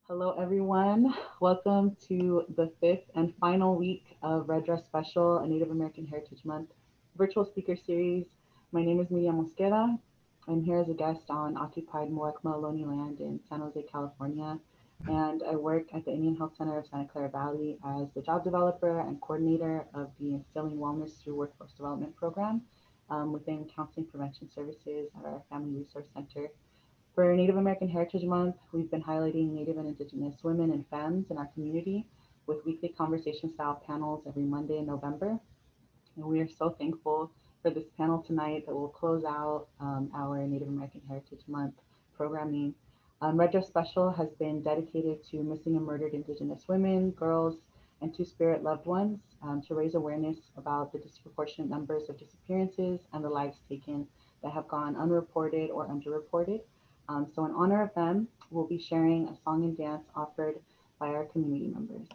Hello, everyone. Welcome to the fifth and final week of Red Dress Special, a Native American Heritage Month virtual speaker series. My name is Maria Mosqueda. I'm here as a guest on occupied Muwekma Ohlone land in San Jose, California, and I work at the Indian Health Center of Santa Clara Valley as the job developer and coordinator of the Instilling Wellness Through Workforce Development program within Counseling Prevention Services at our Family Resource Center. For Native American Heritage Month, we've been highlighting Native and Indigenous women and femmes in our community with weekly conversation style panels every Monday in November. And we are so thankful for this panel tonight that will close out our Native American Heritage Month programming. Red Dress Special has been dedicated to missing and murdered Indigenous women, girls, and two-spirit loved ones to raise awareness about the disproportionate numbers of disappearances and the lives taken that have gone unreported or underreported. So in honor of them, we'll be sharing a song and dance offered by our community members.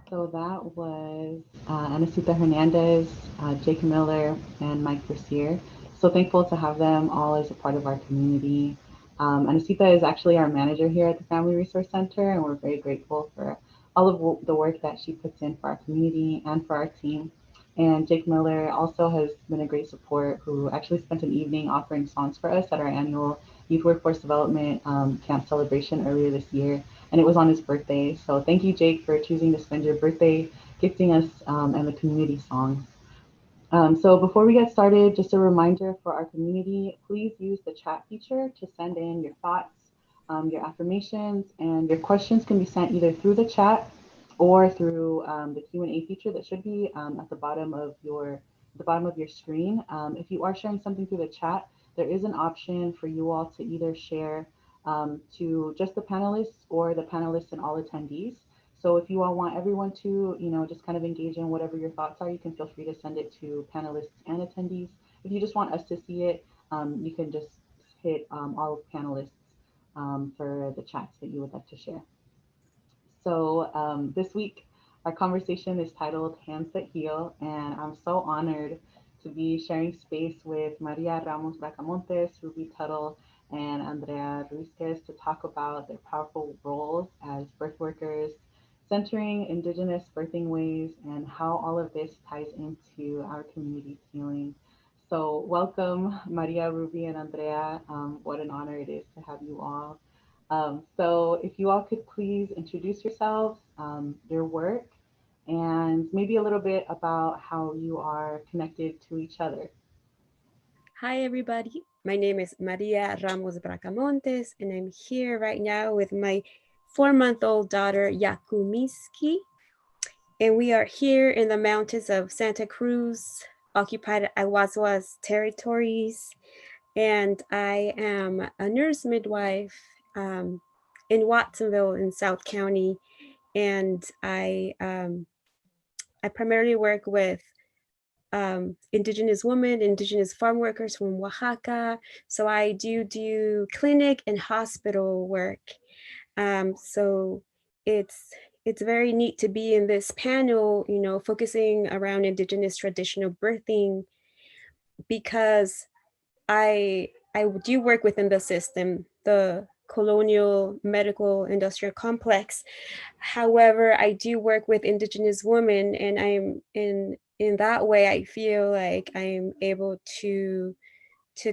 So that was Anacita Hernandez, Jake Miller, and Mike Mercier. So thankful to have them all as a part of our community. Anacita is actually our manager here at the Family Resource Center, and we're very grateful for all of the work that she puts in for our community and for our team. And Jake Miller also has been a great support who actually spent an evening offering songs for us at our annual Youth Workforce Development Camp celebration earlier this year, and it was on his birthday. So thank you, Jake, for choosing to spend your birthday gifting us and the community songs. So before we get started, just a reminder for our community, please use the chat feature to send in your thoughts, your affirmations, and your questions can be sent either through the chat or through the Q&A feature that should be at the bottom of your screen. If you are sharing something through the chat, there is an option for you all to either share to just the panelists or the panelists and all attendees. So if you all want everyone to, just kind of engage in whatever your thoughts are, you can feel free to send it to panelists and attendees. If you just want us to see it, you can just hit all panelists for the chats that you would like to share. So this week, our conversation is titled Hands That Heal, and I'm so honored to be sharing space with Maria Ramos Bracamontes, Ruby Tuttle, and Andrea Ruizquez to talk about their powerful roles as birth workers, centering Indigenous birthing ways, and how all of this ties into our community's healing. So welcome, Maria, Ruby, and Andrea. What an honor it is to have you all. So if you all could please introduce yourselves, your work, and maybe a little bit about how you are connected to each other. Hi, everybody. My name is Maria Ramos Bracamontes, and I'm here right now with my 4-month-old daughter, Yakumiski. And we are here in the mountains of Santa Cruz, occupied Awaswas territories. And I am a nurse midwife in Watsonville in South County. And I primarily work with indigenous women, indigenous farm workers from Oaxaca. So I do clinic and hospital work. So it's very neat to be in this panel, focusing around indigenous traditional birthing, because I do work within the system, the colonial medical industrial complex. However, I do work with indigenous women, and I'm in that way I feel like I'm able to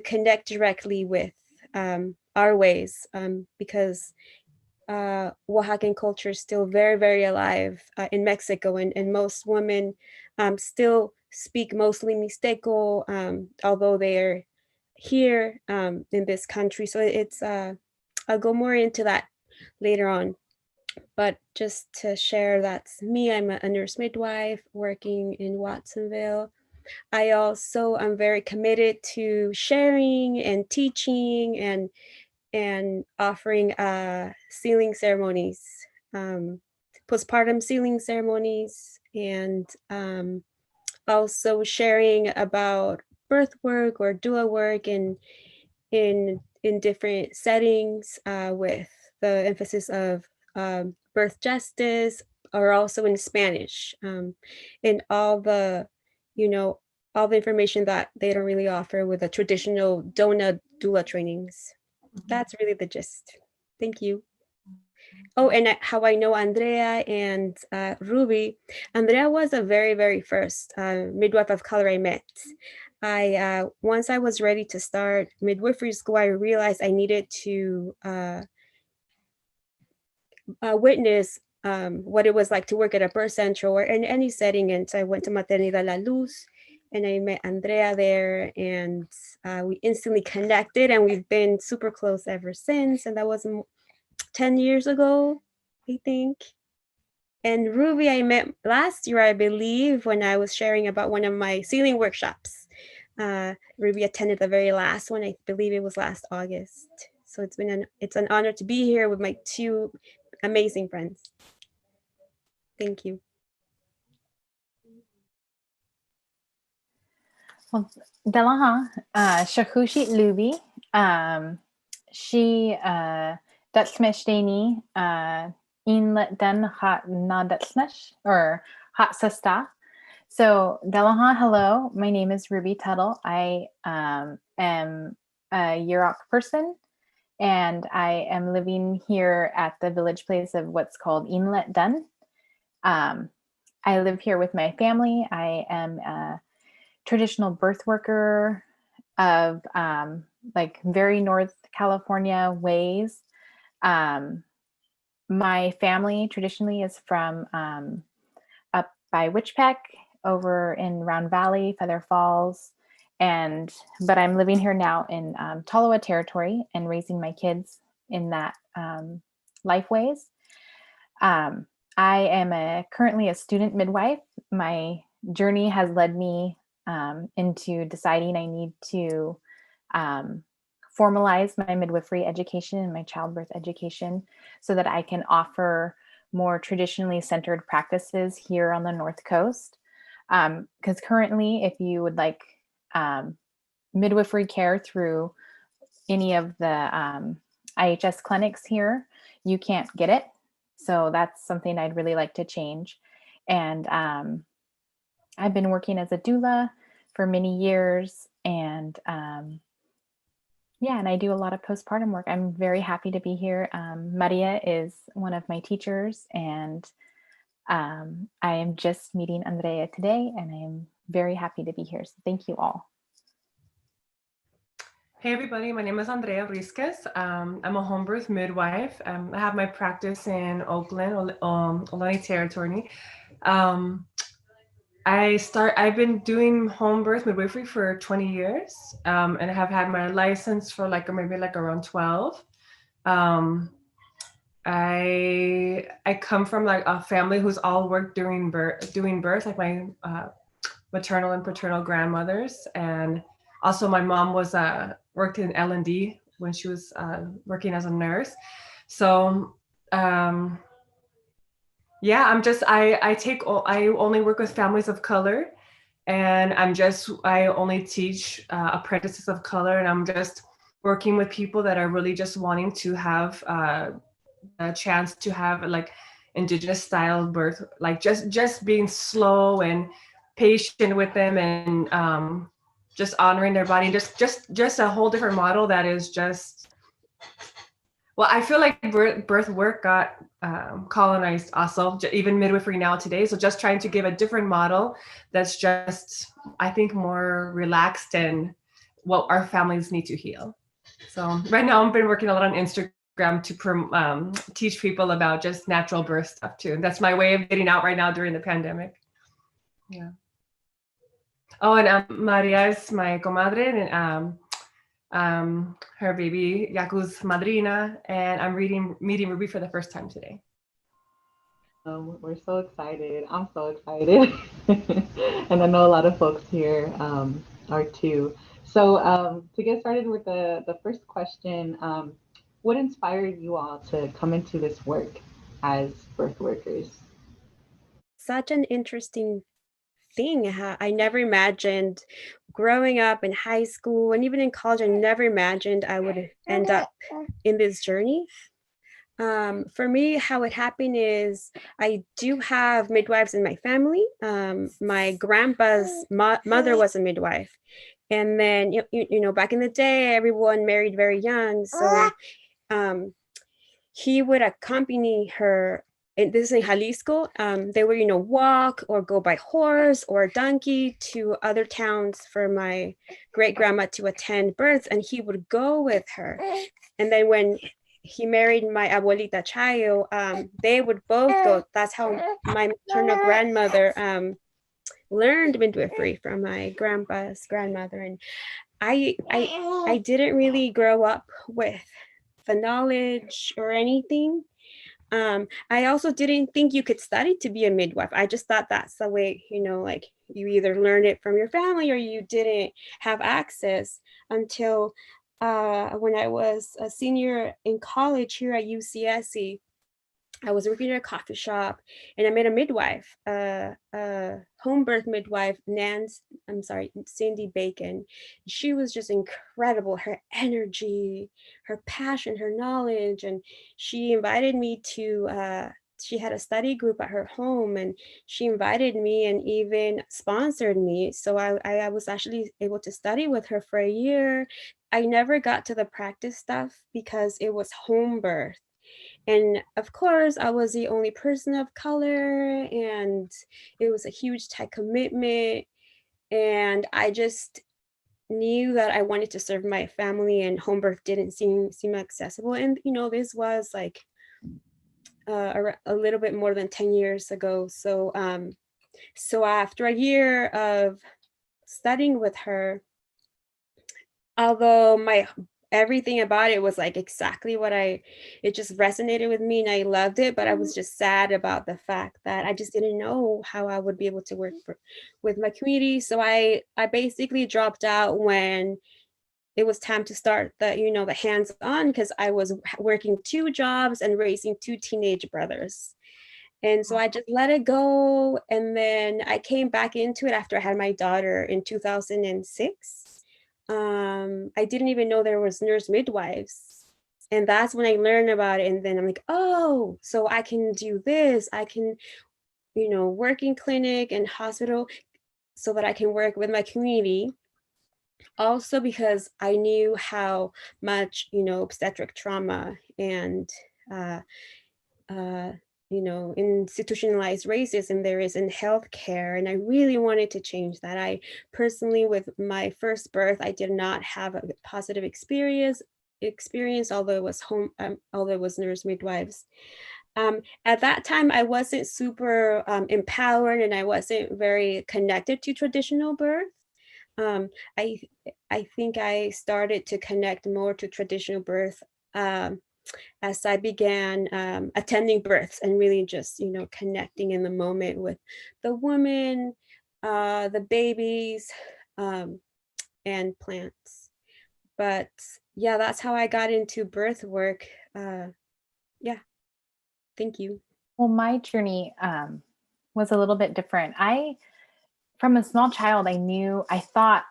connect directly with our ways, because Oaxacan culture is still very, very alive in Mexico, and most women still speak mostly Mixteco, although they're here in this country. So I'll go more into that later on. But just to share, that's me. I'm a nurse midwife working in Watsonville. I also am very committed to sharing and teaching and offering sealing ceremonies, postpartum sealing ceremonies, and also sharing about birth work or doula work in different settings, with the emphasis of birth justice, or also in Spanish, and you know, all the information that they don't really offer with the traditional Dona doula trainings. That's really the gist. Thank you. Oh, and how I know Andrea and Ruby. Andrea was the very, very first midwife of color I met. Once I was ready to start midwifery school, I realized I needed to witness what it was like to work at a birth center or in any setting. And so I went to Maternidad La Luz, and I met Andrea there, and we instantly connected, and we've been super close ever since. And that was 10 years ago, I think. And Ruby, I met last year, I believe, when I was sharing about one of my sealing workshops. Ruby attended the very last one. I believe it was last August. So it's an honor to be here with my two amazing friends. Thank you. Well, Delaha, Shakushi Lubi, she Datsmeshteni, Inlet Den Hot Na Datsmesh, or Hot Sasta. So, Delaha, hello. My name is Ruby Tuttle. I am a Yurok person, and I am living here at the village place of what's called Inlet Den. I live here with my family. I am a traditional birth worker of like very North California ways. My family traditionally is from up by Witchpeck, over in Round Valley, Feather Falls, but I'm living here now in Tolowa territory and raising my kids in that life ways. I am currently a student midwife. My journey has led me into deciding I need to formalize my midwifery education and my childbirth education so that I can offer more traditionally centered practices here on the North Coast. Because currently, if you would like midwifery care through any of the IHS clinics here, you can't get it. So that's something I'd really like to change. And I've been working as a doula for many years, and and I do a lot of postpartum work. I'm very happy to be here. Maria is one of my teachers, and I am just meeting Andrea today, and I am very happy to be here. So thank you all. Hey everybody, my name is Andrea Ruizquez. I'm a home birth midwife. I have my practice in Oakland, Ohlone territory. I've been doing home birth midwifery for 20 years, and I have had my license for maybe around 12. I come from like a family who's all worked doing birth, like my maternal and paternal grandmothers, and also my mom was worked in L&D when she was working as a nurse. So yeah, I only work with families of color, and I only teach apprentices of color, and I'm just working with people that are really just wanting to have a chance to have like indigenous style birth, like just being slow and patient with them, and just honoring their body, just a whole different model that is just, well, I feel like birth work got colonized also, even midwifery now today. So just trying to give a different model that's just, I think, more relaxed and what our families need to heal. So right now I've been working a lot on Instagram to teach people about just natural birth stuff too. That's my way of getting out right now during the pandemic. Yeah. Oh, and Maria is my comadre, and her baby Yaku's madrina, and I'm meeting Ruby for the first time today. We're so excited. I'm so excited. And I know a lot of folks here are too. So to get started with the first question, what inspired you all to come into this work as birth workers? Such an interesting thing. I never imagined growing up in high school and even in college, I never imagined I would end up in this journey. For me, how it happened is I do have midwives in my family. My grandpa's mother was a midwife. And then, you know, back in the day, everyone married very young. So he would accompany her, and this is in Jalisco. They would, you know, walk or go by horse or donkey to other towns for my great grandma to attend births, and he would go with her. And then when he married my abuelita Chayo, they would both go. That's how my maternal grandmother learned midwifery from my grandpa's grandmother. And I didn't really grow up with the knowledge or anything. I also didn't think you could study to be a midwife. I just thought that's the way, you know, like you either learned it from your family or you didn't have access until when I was a senior in college here at UCSC. I was working at a coffee shop and I met a midwife, home birth midwife, Cindy Bacon. She was just incredible, her energy, her passion, her knowledge. And she invited me to, she had a study group at her home and she invited me and even sponsored me. So I was actually able to study with her for a year. I never got to the practice stuff because it was home birth. And of course, I was the only person of color, and it was a huge time commitment. And I just knew that I wanted to serve my family, and home birth didn't seem accessible. And you know, this was like a little bit more than 10 years ago. So so after a year of studying with her, although everything about it was like exactly what it just resonated with me and I loved it, but I was just sad about the fact that I just didn't know how I would be able to work with my community. So I basically dropped out when it was time to start the hands-on, because I was working 2 jobs and raising 2 teenage brothers. And so I just let it go. And then I came back into it after I had my daughter in 2006. I didn't even know there was nurse midwives. And that's when I learned about it. And then I'm like, oh, so I can do this. I can, work in clinic and hospital so that I can work with my community. Also because I knew how much, obstetric trauma and, institutionalized racism there is in healthcare. And I really wanted to change that. I personally, with my first birth, I did not have a positive experience, although it was although it was nurse midwives. At that time, I wasn't super empowered and I wasn't very connected to traditional birth. I think I started to connect more to traditional birth as I began attending births and really just, connecting in the moment with the woman, the babies, and plants. But yeah, that's how I got into birth work. Yeah, thank you. Well, my journey was a little bit different. From a small child, I thought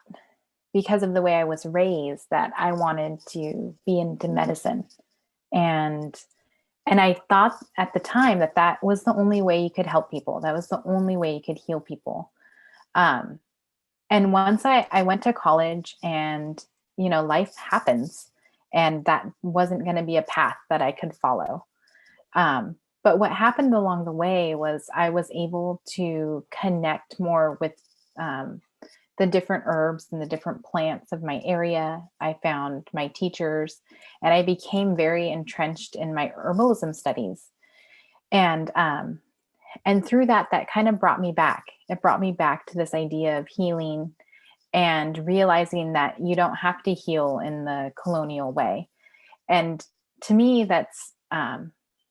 because of the way I was raised that I wanted to be into medicine. And I thought at the time that that was the only way you could help people. That was the only way you could heal people. And once I went to college and, life happens, and that wasn't going to be a path that I could follow. But what happened along the way was I was able to connect more with the different herbs and the different plants of my area. I found my teachers, and I became very entrenched in my herbalism studies. And through that kind of brought me back. It brought me back to this idea of healing and realizing that you don't have to heal in the colonial way. And to me, that's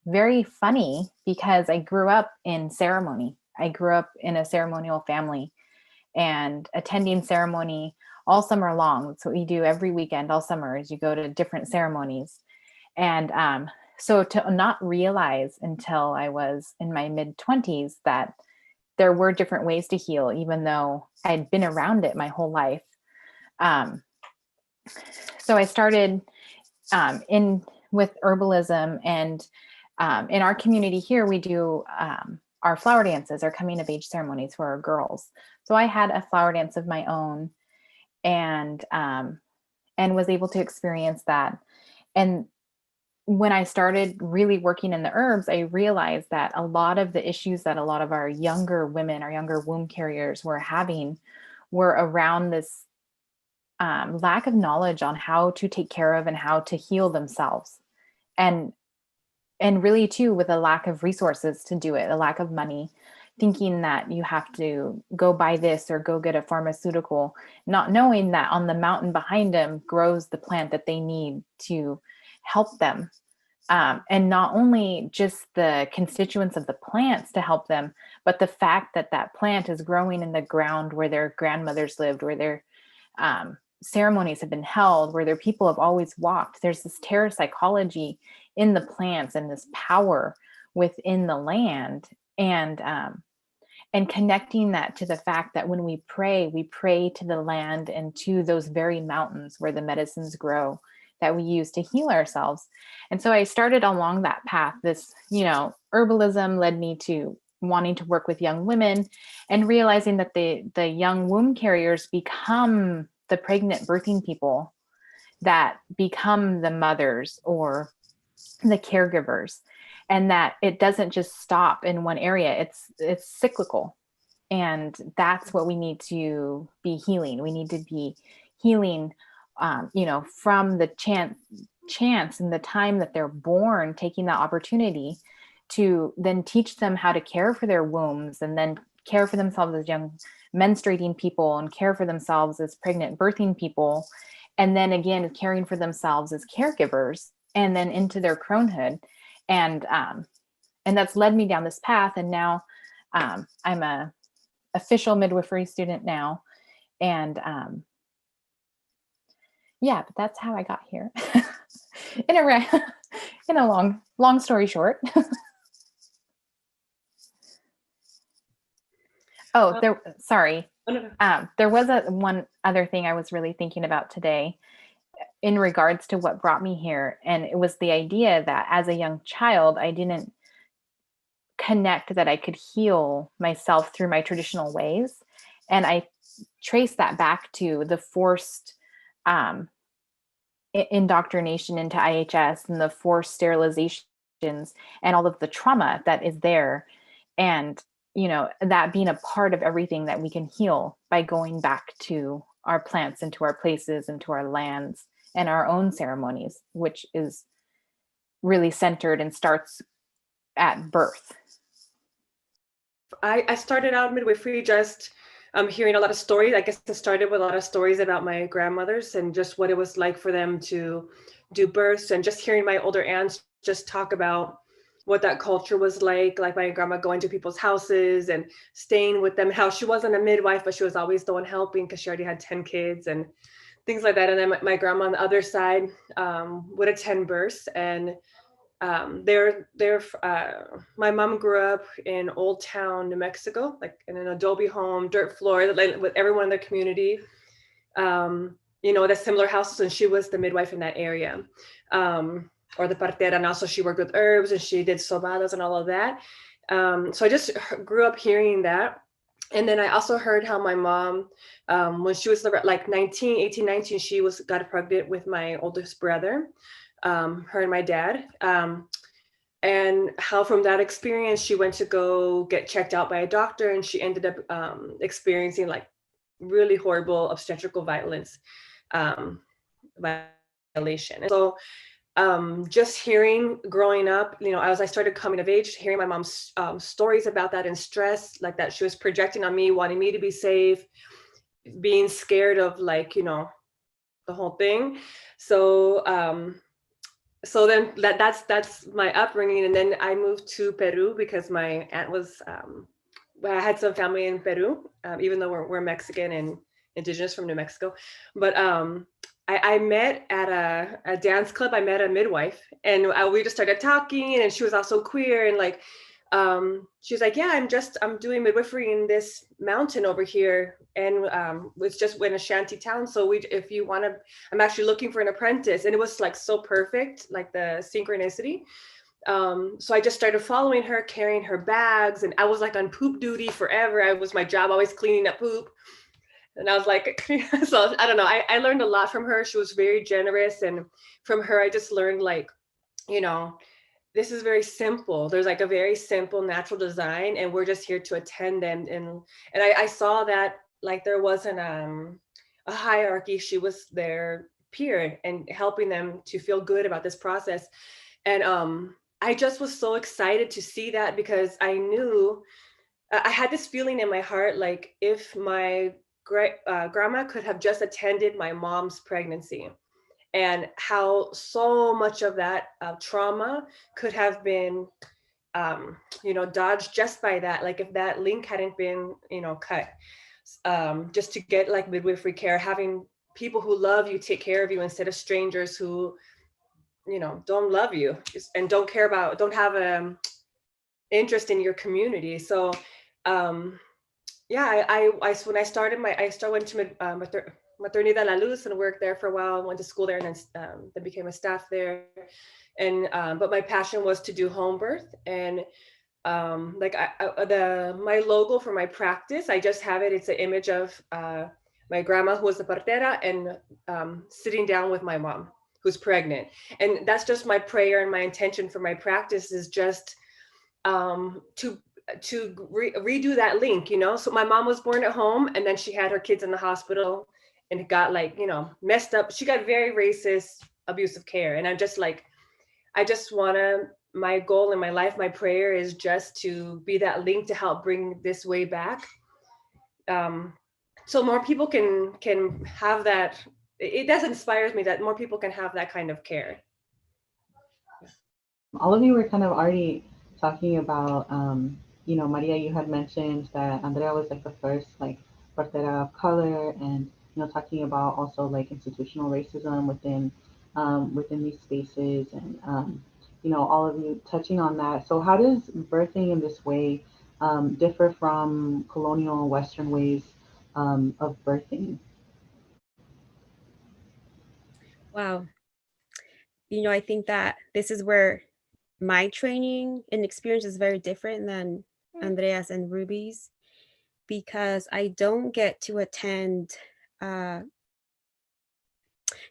very funny because I grew up in ceremony. I grew up in a ceremonial family and attending ceremony all summer long. That's what we do every weekend, all summer, is you go to different ceremonies. And so to not realize until I was in my mid-20s that there were different ways to heal, even though I'd been around it my whole life. So I started with herbalism, and in our community here, we do our flower dances, our coming of age ceremonies for our girls. So I had a flower dance of my own, and was able to experience that. And when I started really working in the herbs, I realized that a lot of the issues that a lot of our younger women, our younger womb carriers were having were around this lack of knowledge on how to take care of and how to heal themselves. And really too, with a lack of resources to do it, a lack of money, thinking that you have to go buy this or go get a pharmaceutical, not knowing that on the mountain behind them grows the plant that they need to help them. And not only just the constituents of the plants to help them, but the fact that that plant is growing in the ground where their grandmothers lived, where their ceremonies have been held, where their people have always walked. There's this terror psychology in the plants and this power within the land. And connecting that to the fact that when we pray to the land and to those very mountains where the medicines grow that we use to heal ourselves. And so I started along that path. This, herbalism led me to wanting to work with young women and realizing that the young womb carriers become the pregnant birthing people that become the mothers or the caregivers, and that it doesn't just stop in one area. It's cyclical. And that's what we need to be healing. We need to be healing from the chance and the time that they're born, taking that opportunity to then teach them how to care for their wombs, and then care for themselves as young menstruating people, and care for themselves as pregnant birthing people, and then again caring for themselves as caregivers, and then into their cronehood. And that's led me down this path. And now I'm a official midwifery student now, and but that's how I got here. in a long story short. Sorry. There was one other thing I was really thinking about today in regards to what brought me here. And it was the idea that as a young child, I didn't connect that I could heal myself through my traditional ways. And I traced that back to the forced indoctrination into IHS and the forced sterilizations and all of the trauma that is there. And, that being a part of everything that we can heal by going back to our plants and to our places and to our lands and our own ceremonies, which is really centered and starts at birth. I started out midwifery just hearing a lot of stories. I guess I started with a lot of stories about my grandmothers and just what it was like for them to do births, and just hearing my older aunts just talk about what that culture was like my grandma going to people's houses and staying with them, how she wasn't a midwife, but she was always the one helping because she already had 10 kids and things like that. And then my grandma on the other side would attend births, and my mom grew up in Old Town, New Mexico, like in an adobe home, dirt floor, like, with everyone in their community, the similar houses, and she was the midwife in that area, or the partera, and also she worked with herbs and she did sobadas and all of that. So I just grew up hearing that. And then I also heard how my mom, when she was like 18, 19, she got pregnant with my oldest brother, her and my dad. And how from that experience, she went to go get checked out by a doctor, and she ended up experiencing like really horrible obstetrical violence, violation. And so just hearing growing up, as I started coming of age, hearing my mom's stories about that and stress, like that she was projecting on me, wanting me to be safe, being scared of like, the whole thing. So then that's my upbringing. And then I moved to Peru because my aunt was, I had some family in Peru, even though we're Mexican and indigenous from New Mexico. But I met at a dance club. I met a midwife, and we just started talking, and she was also queer, and like, she was like, yeah, I'm doing midwifery in this mountain over here, and it's just in a shanty town. So if you want to, I'm actually looking for an apprentice. And it was like so perfect, like the synchronicity. So I just started following her, carrying her bags, and I was like on poop duty forever. My job always cleaning up poop. And I was like, so I don't know. I learned a lot from her. She was very generous. And from her, I just learned like, this is very simple. There's like a very simple natural design, and we're just here to attend them. And I saw that like there wasn't a hierarchy. She was their peer and helping them to feel good about this process. And I just was so excited to see that, because I knew I had this feeling in my heart, like if my grandma could have just attended my mom's pregnancy, and how so much of that trauma could have been, dodged just by that. Like if that link hadn't been, cut, just to get like midwifery care, having people who love you take care of you instead of strangers who, don't love you and don't have interest in your community. So, yeah, I when I went to Maternidad La Luz and worked there for a while, went to school there, and then became a staff there. And but my passion was to do home birth, and like my logo for my practice, I just have it. It's an image of my grandma, who was the partera, and sitting down with my mom, who's pregnant. And that's just my prayer and my intention for my practice, is just to redo that link, So my mom was born at home, and then she had her kids in the hospital, and it got like, messed up. She got very racist, abusive care. And I'm just like, my goal in my life, my prayer is just to be that link to help bring this way back. So more people can have that. It does inspires me that more people can have that kind of care. All of you were kind of already talking about, Maria, you had mentioned that Andrea was like the first like partera of color, and talking about also like institutional racism within these spaces, and all of you touching on that. So how does birthing in this way differ from colonial Western ways of birthing? Wow. I think that this is where my training and experience is very different than Andrea's and Ruby's, because I don't get to attend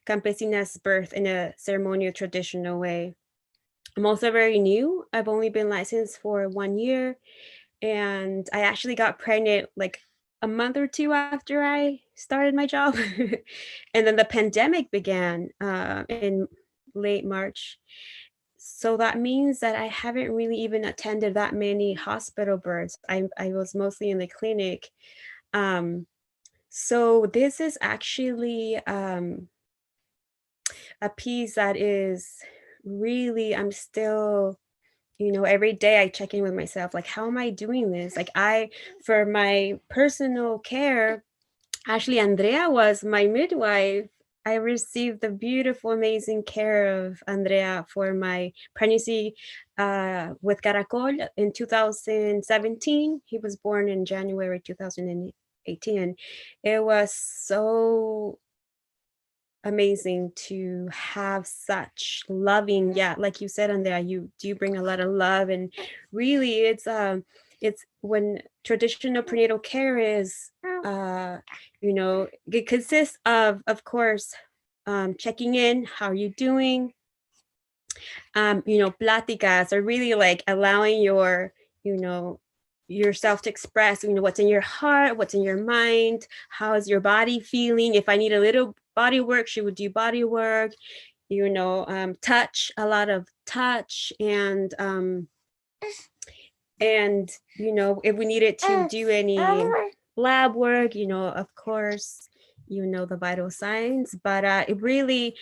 campesina's birth in a ceremonial traditional way. I'm also very new. I've only been licensed for 1 year, and I actually got pregnant like a month or two after I started my job. And then the pandemic began in late March. So that means that I haven't really even attended that many hospital births. I was mostly in the clinic. So this is actually a piece that is really, I'm still, every day I check in with myself, like, how am I doing this? Like, for my personal care, actually, Andrea was my midwife. I received the beautiful, amazing care of Andrea for my pregnancy with Caracol in 2017. He was born in January 2018. It was so amazing to have such loving, like you said, Andrea, you do bring a lot of love, and really it's when traditional prenatal care is it consists of course, checking in, how are you doing, pláticas are really like allowing yourself to express, what's in your heart, what's in your mind, how is your body feeling. If I need a little body work, she would do body work, touch, a lot of touch, and if we needed to do any lab work, of course, the vital signs. But it really,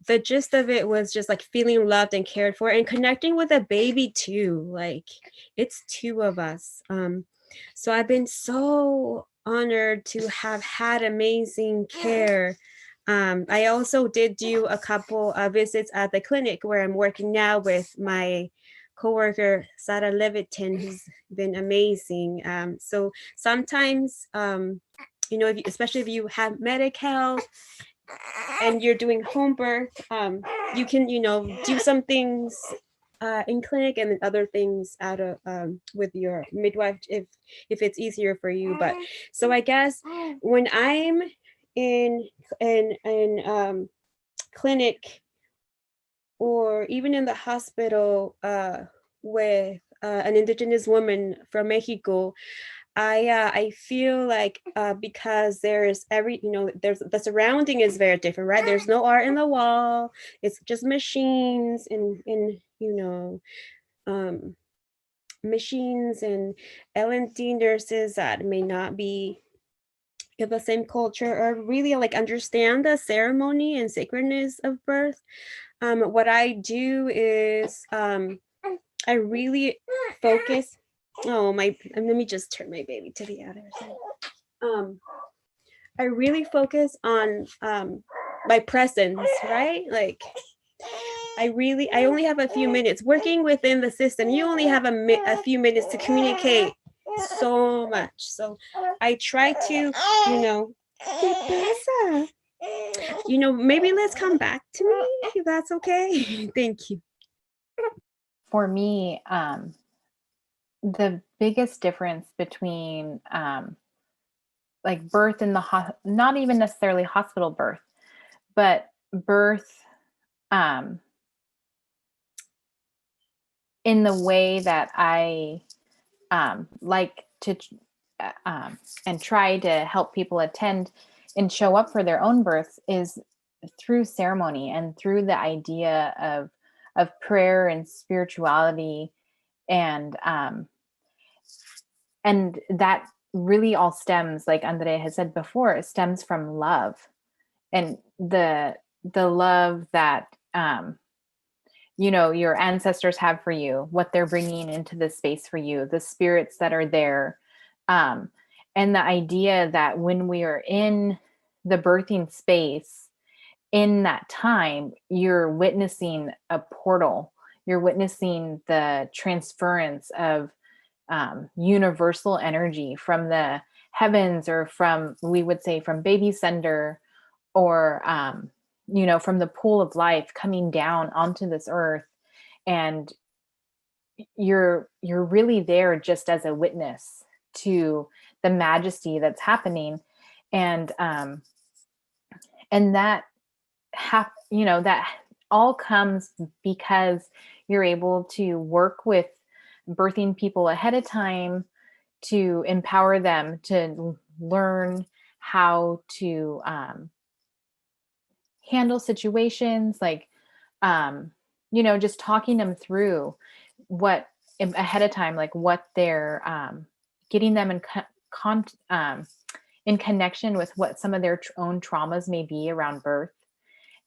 the gist of it was just like feeling loved and cared for, and connecting with a baby too. Like, it's two of us. So I've been so honored to have had amazing care. I also did do a couple of visits at the clinic where I'm working now with my coworker, Sarah Levitin, who's been amazing. So sometimes, especially if you have Medi-Cal and you're doing home birth, you can, do some things in clinic and then other things out of with your midwife if it's easier for you. But so I guess when I'm in clinic, or even in the hospital with an indigenous woman from Mexico, I feel like because there's there's the surrounding is very different, right? There's no art in the wall. It's just machines and machines and L&D nurses that may not be of the same culture or really like understand the ceremony and sacredness of birth. What I do is I really focus. Let me just turn my baby to the other side. I really focus on my presence, right? Like, I only have a few minutes working within the system. You only have a few minutes to communicate so much. So I try to, maybe let's come back to me if that's okay. Thank you. For me, the biggest difference between like birth in the not even necessarily hospital birth, but birth in the way that I like to and try to help people attend and show up for their own births is through ceremony and through the idea of prayer and spirituality, and that really all stems, like Andrea has said before, it stems from love, and the love that your ancestors have for you, what they're bringing into this space for you, the spirits that are there, and the idea that when we are in the birthing space, in that time, you're witnessing a portal. You're witnessing the transference of universal energy from the heavens, or we would say from baby sender, or from the pool of life coming down onto this earth. And you're really there just as a witness to the majesty that's happening. And that that all comes because you're able to work with birthing people ahead of time to empower them to learn how to handle situations, like just talking them through what ahead of time, like what they're getting them in connection with what some of their own traumas may be around birth.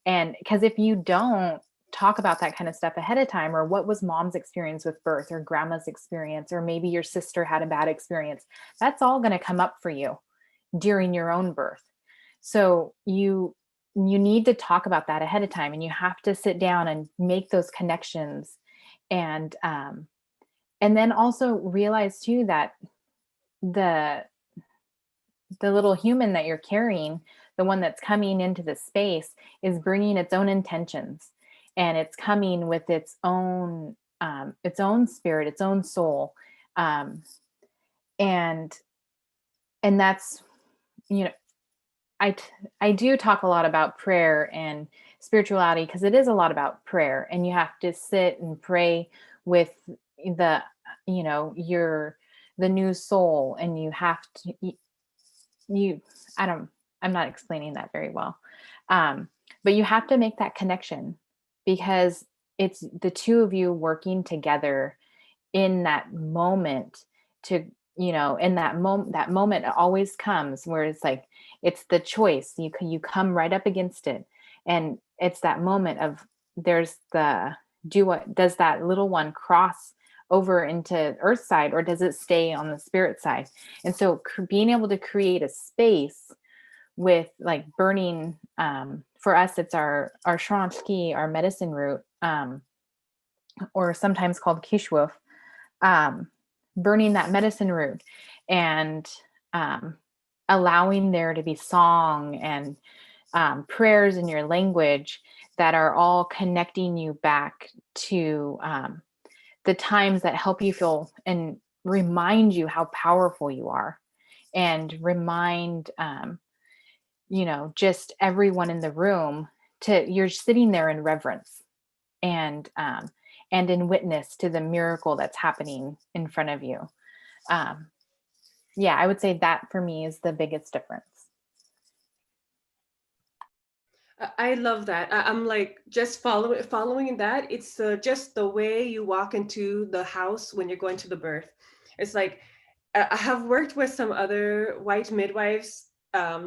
And because if you don't talk about that kind of stuff ahead of time, or what was mom's experience with birth, or grandma's experience, or maybe your sister had a bad experience, that's all going to come up for you during your own birth. So you need to talk about that ahead of time, and you have to sit down and make those connections. And then also realize too that the little human that you're carrying, the one that's coming into the space, is bringing its own intentions, and it's coming with its own spirit, its own soul. And that's, I do talk a lot about prayer and spirituality, because it is a lot about prayer, and you have to sit and pray with the, the new soul, and you have to, I'm not explaining that very well. But you have to make that connection, because it's the two of you working together in that moment to, in that moment always comes where it's like, it's the choice. You come right up against it. And it's that moment of, there's does that little one cross over into earth side, or does it stay on the spirit side? And so being able to create a space with like burning, for us, it's our shranski, our medicine root, or sometimes called kishwuf, burning that medicine root, and allowing there to be song and prayers in your language that are all connecting you back to the times that help you feel and remind you how powerful you are, and remind just everyone in the room you're sitting there in reverence and in witness to the miracle that's happening in front of you. I would say that for me is the biggest difference. I love that. I'm like just following that. It's just the way you walk into the house when you're going to the birth. It's like, I have worked with some other white midwives,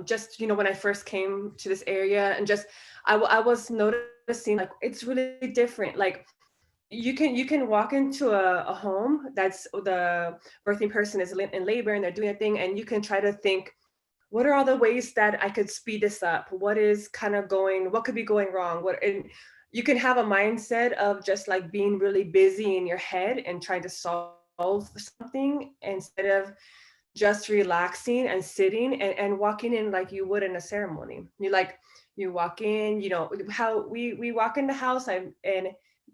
just, when I first came to this area, and just, I was noticing like, it's really different. Like you can walk into a home that's the birthing person is in labor and they're doing a thing, and you can try to think, what are all the ways that I could speed this up? What could be going wrong? And you can have a mindset of just like being really busy in your head and trying to solve something, instead of just relaxing and sitting and walking in like you would in a ceremony. You walk in, how we walk in the house, and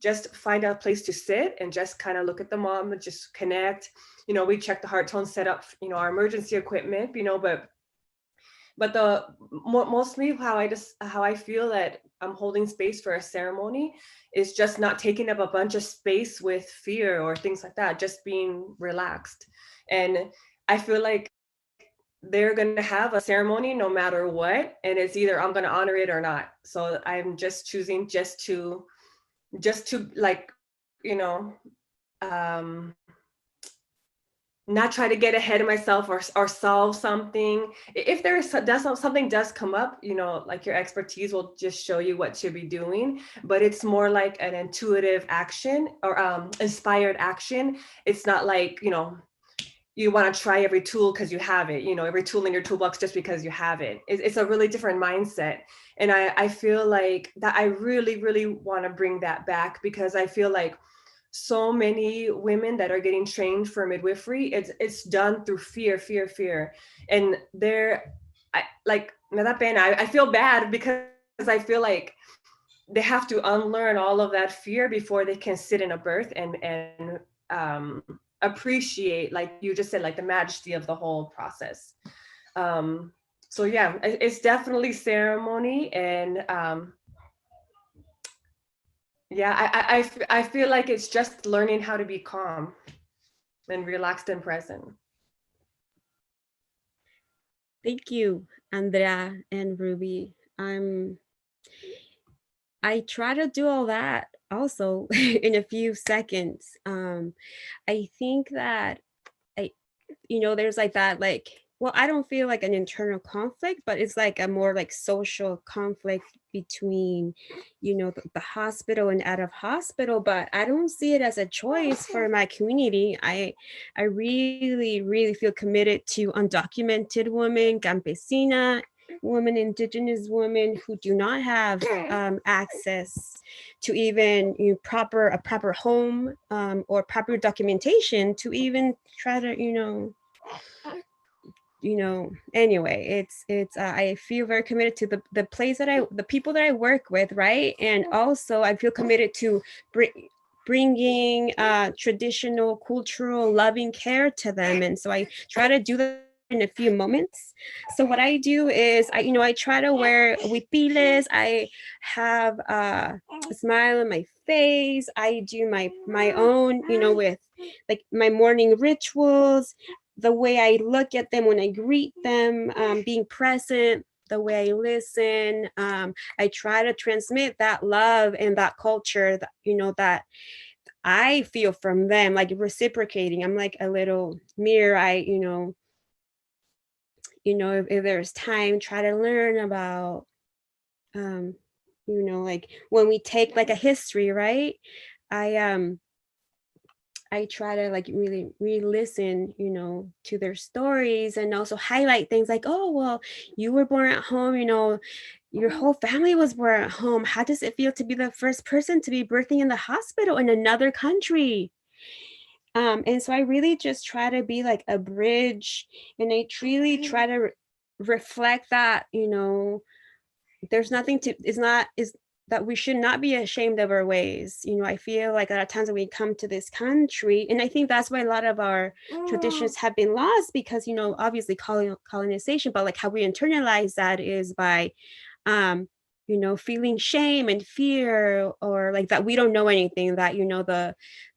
just find a place to sit and just kind of look at the mom and just connect. We check the heart tone, set up, our emergency equipment, but mostly how I feel that I'm holding space for a ceremony is just not taking up a bunch of space with fear or things like that, just being relaxed. And I feel like they're going to have a ceremony no matter what, and it's either I'm going to honor it or not. So I'm just choosing just to like, not try to get ahead of myself or solve something. If something does come up, like your expertise will just show you what to be doing, but it's more like an intuitive action or inspired action. It's not like, you want to try every tool because you have it, every tool in your toolbox just because you have it. It's a really different mindset. And I feel like that I really, really want to bring that back, because I feel like so many women that are getting trained for midwifery, it's done through fear. And I feel bad, because I feel like they have to unlearn all of that fear before they can sit in a birth and appreciate, like you just said, like the majesty of the whole process. So yeah, it's definitely ceremony. And I feel like it's just learning how to be calm and relaxed and present. Thank you, Andrea and Ruby. I try to do all that also in a few seconds. I think that there's like that, like well, I don't feel like an internal conflict, but it's like a more like social conflict between, the hospital and out of hospital. But I don't see it as a choice for my community. I really, really feel committed to undocumented women, campesina women, indigenous women who do not have access to even a proper home or proper documentation to even try to anyway, I feel very committed to the people that I work with, right? And also I feel committed to bringing traditional, cultural, loving care to them. And so I try to do that in a few moments. So what I do is I try to wear huipiles. I have a smile on my face. I do my own, with like my morning rituals, the way I look at them when I greet them, being present, the way I listen. I try to transmit that love and that culture that, that I feel from them, like reciprocating. I'm like a little mirror. If there's time, try to learn about, like when we take like a history, right? I try to like really re-listen, to their stories, and also highlight things like, oh, well, you were born at home, your whole family was born at home. How does it feel to be the first person to be birthing in the hospital in another country? And so I really just try to be like a bridge, and I truly try to reflect that, there's nothing to, is that we should not be ashamed of our ways. I feel like a lot of times when we come to this country, and I think that's why a lot of our traditions have been lost, because, obviously colonization, but like how we internalize that is by, feeling shame and fear, or like that we don't know anything, that,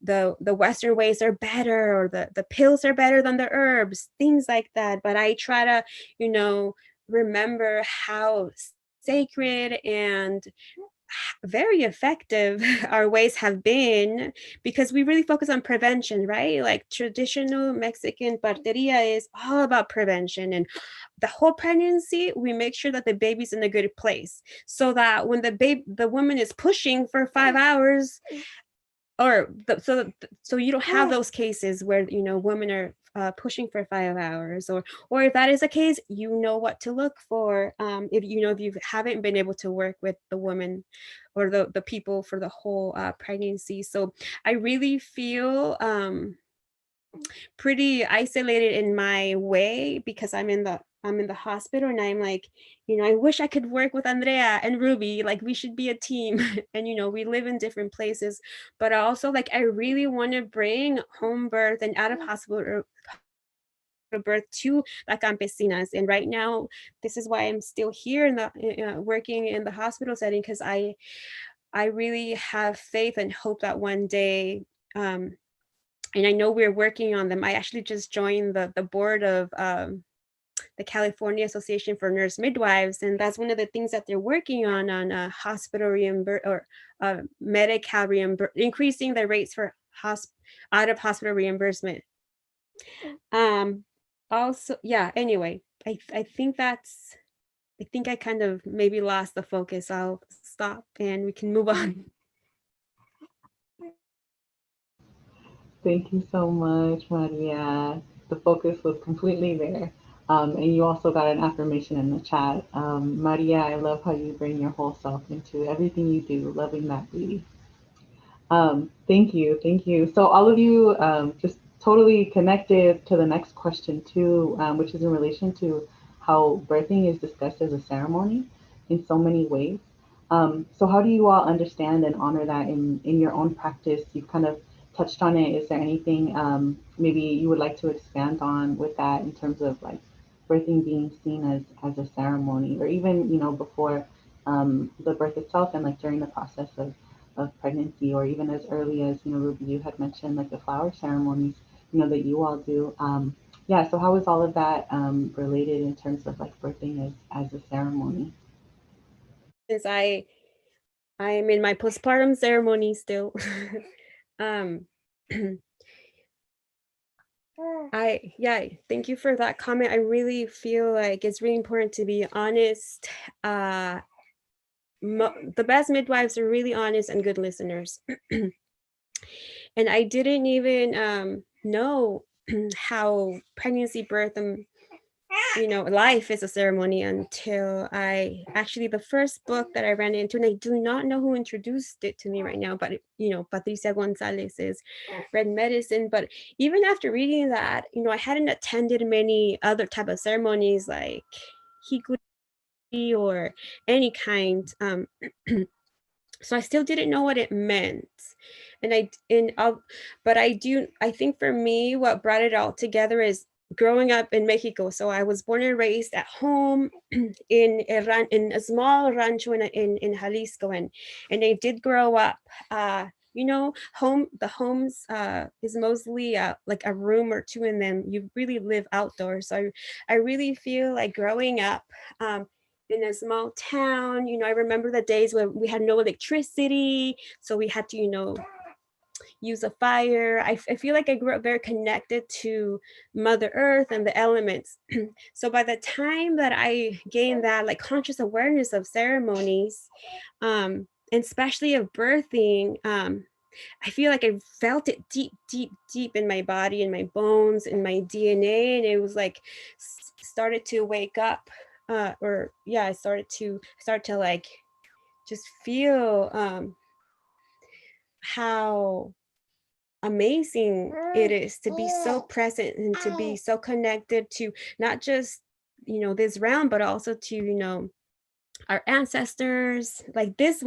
the Western ways are better, or the pills are better than the herbs, things like that. But I try to, remember how sacred and very effective our ways have been, because we really focus on prevention, right? Like traditional Mexican parteria is all about prevention, and the whole pregnancy we make sure that the baby's in a good place, so that when the woman is pushing for 5 hours, so you don't have those cases where women are pushing for 5 hours, or if that is the case, what to look for, if you haven't been able to work with the woman or the people for the whole pregnancy. So I really feel pretty isolated in my way, because I'm in the hospital, and I'm like, I wish I could work with Andrea and Ruby, like we should be a team. And we live in different places, but also like I really want to bring home birth and out of hospital birth to the campesinas. And right now, this is why I'm still here in the working in the hospital setting, because I really have faith and hope that one day, and I know we're working on them. I actually just joined the board of the California Association for Nurse Midwives, and that's one of the things that they're working on hospital or Medi-Cal increasing the rates for out of hospital reimbursement. Also, yeah. Anyway, I think I kind of maybe lost the focus. I'll stop and we can move on. Thank you so much, Maria. The focus was completely there. And you also got an affirmation in the chat. Maria, I love how you bring your whole self into everything you do, loving that beauty. Thank you, thank you. So all of you just totally connected to the next question too, which is in relation to how birthing is discussed as a ceremony in so many ways. So how do you all understand and honor that in your own practice? You've kind of touched on it. Is there anything maybe you would like to expand on with that in terms of like birthing being seen as a ceremony, or even, before the birth itself and like during the process of pregnancy, or even as early as, Ruby, you had mentioned like the flower ceremonies, that you all do. Yeah, so how is all of that related in terms of like birthing as a ceremony? Since I'm in my postpartum ceremony still. um Thank you for that comment. I really feel like it's really important to be honest. The best midwives are really honest and good listeners. And I didn't even know how pregnancy, birth, and life is a ceremony until the first book that I ran into, and I do not know who introduced it to me right now, but Patricia Gonzalez is Red Medicine. But even after reading that, I hadn't attended many other type of ceremonies like hikuri or any kind. So I still didn't know what it meant. But I think for me, what brought it all together is growing up in Mexico. So I was born and raised at home in a small rancho in Jalisco, and I did grow up. The homes is mostly like a room or two, and then you really live outdoors. So I really feel like growing up in a small town. I remember the days when we had no electricity, so we had to use a fire. I feel like I grew up very connected to Mother Earth and the elements. So by the time that I gained that like conscious awareness of ceremonies, and especially of birthing, I feel like I felt it deep, deep, deep in my body, in my bones, in my DNA, and it was like started to wake up. I started to like just feel how amazing it is to be so present and to be so connected to not just this realm, but also to our ancestors. Like this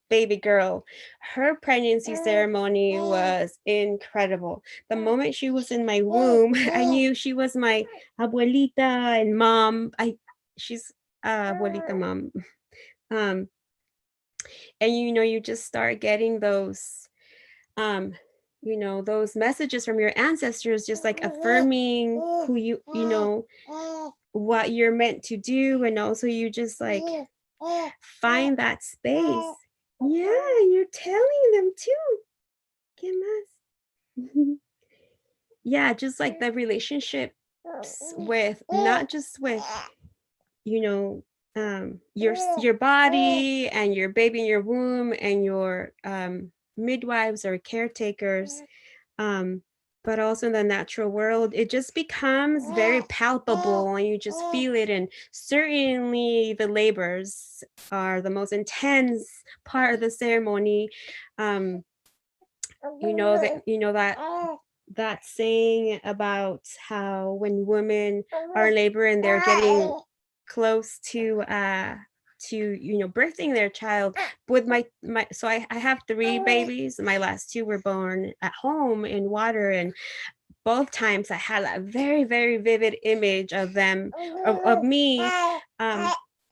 baby girl, her pregnancy ceremony was incredible. The moment she was in my womb, I knew she was my abuelita and mom. She's abuelita mom. And you just start getting those those messages from your ancestors, just like affirming who what you're meant to do, and also you just like find that space. Yeah, you're telling them too. ¿Qué más? Yeah, just like the relationships with not just with your body and your baby in your womb and your midwives or caretakers, but also in the natural world. It just becomes very palpable and you just feel it. And certainly the labors are the most intense part of the ceremony. That saying about how when women are laboring, they're getting close to birthing their child. With my so I have 3 babies. My last 2 were born at home in water, and both times I had a very, very vivid image of them, of me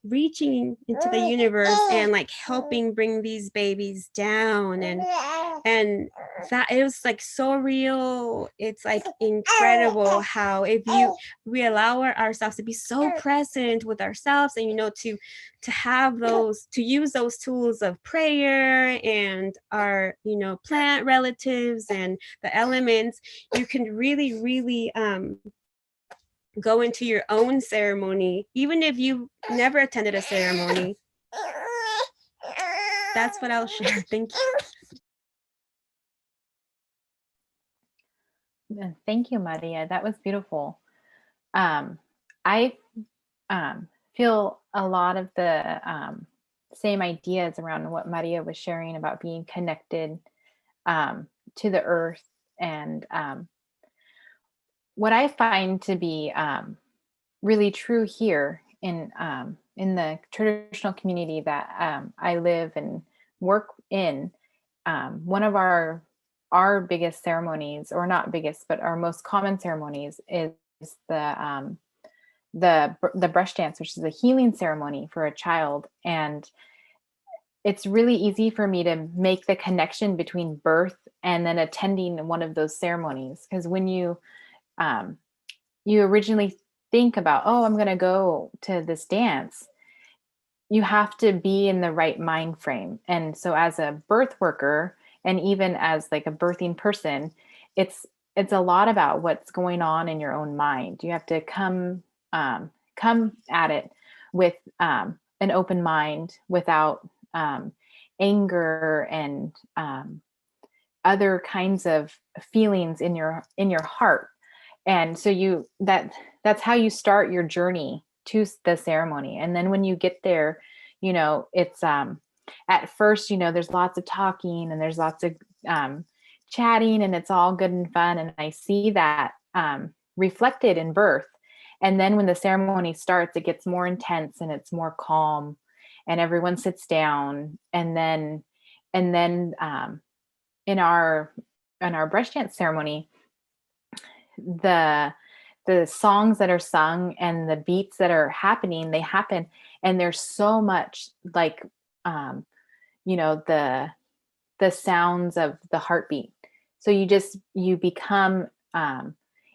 reaching into the universe and like helping bring these babies down, and that it was like so real. It's like incredible how we allow ourselves to be so present with ourselves, and to have to use those tools of prayer and our plant relatives and the elements. You can really, really go into your own ceremony, even if you never attended a ceremony. That's what I'll share. Thank you. Thank you, Maria. That was beautiful. I feel a lot of the same ideas around what Maria was sharing about being connected to the earth. And what I find to be really true here in the traditional community that I live and work in, one of our biggest ceremonies, or not biggest, but our most common ceremonies, is the brush dance, which is a healing ceremony for a child. And it's really easy for me to make the connection between birth and then attending one of those ceremonies, because when you originally think about, oh, I'm going to go to this dance, you have to be in the right mind frame. And so as a birth worker, and even as like a birthing person, it's it's a lot about what's going on in your own mind. You have to come at it with an open mind, without anger and other kinds of feelings in your heart. And so that's how you start your journey to the ceremony. And then when you get there, it's at first, there's lots of talking and there's lots of chatting, and it's all good and fun. And I see that reflected in birth. And then when the ceremony starts, it gets more intense and it's more calm, and everyone sits down. And then in our breast dance ceremony, the songs that are sung and the beats that are happening, they happen, and there's so much like the sounds of the heartbeat. So you become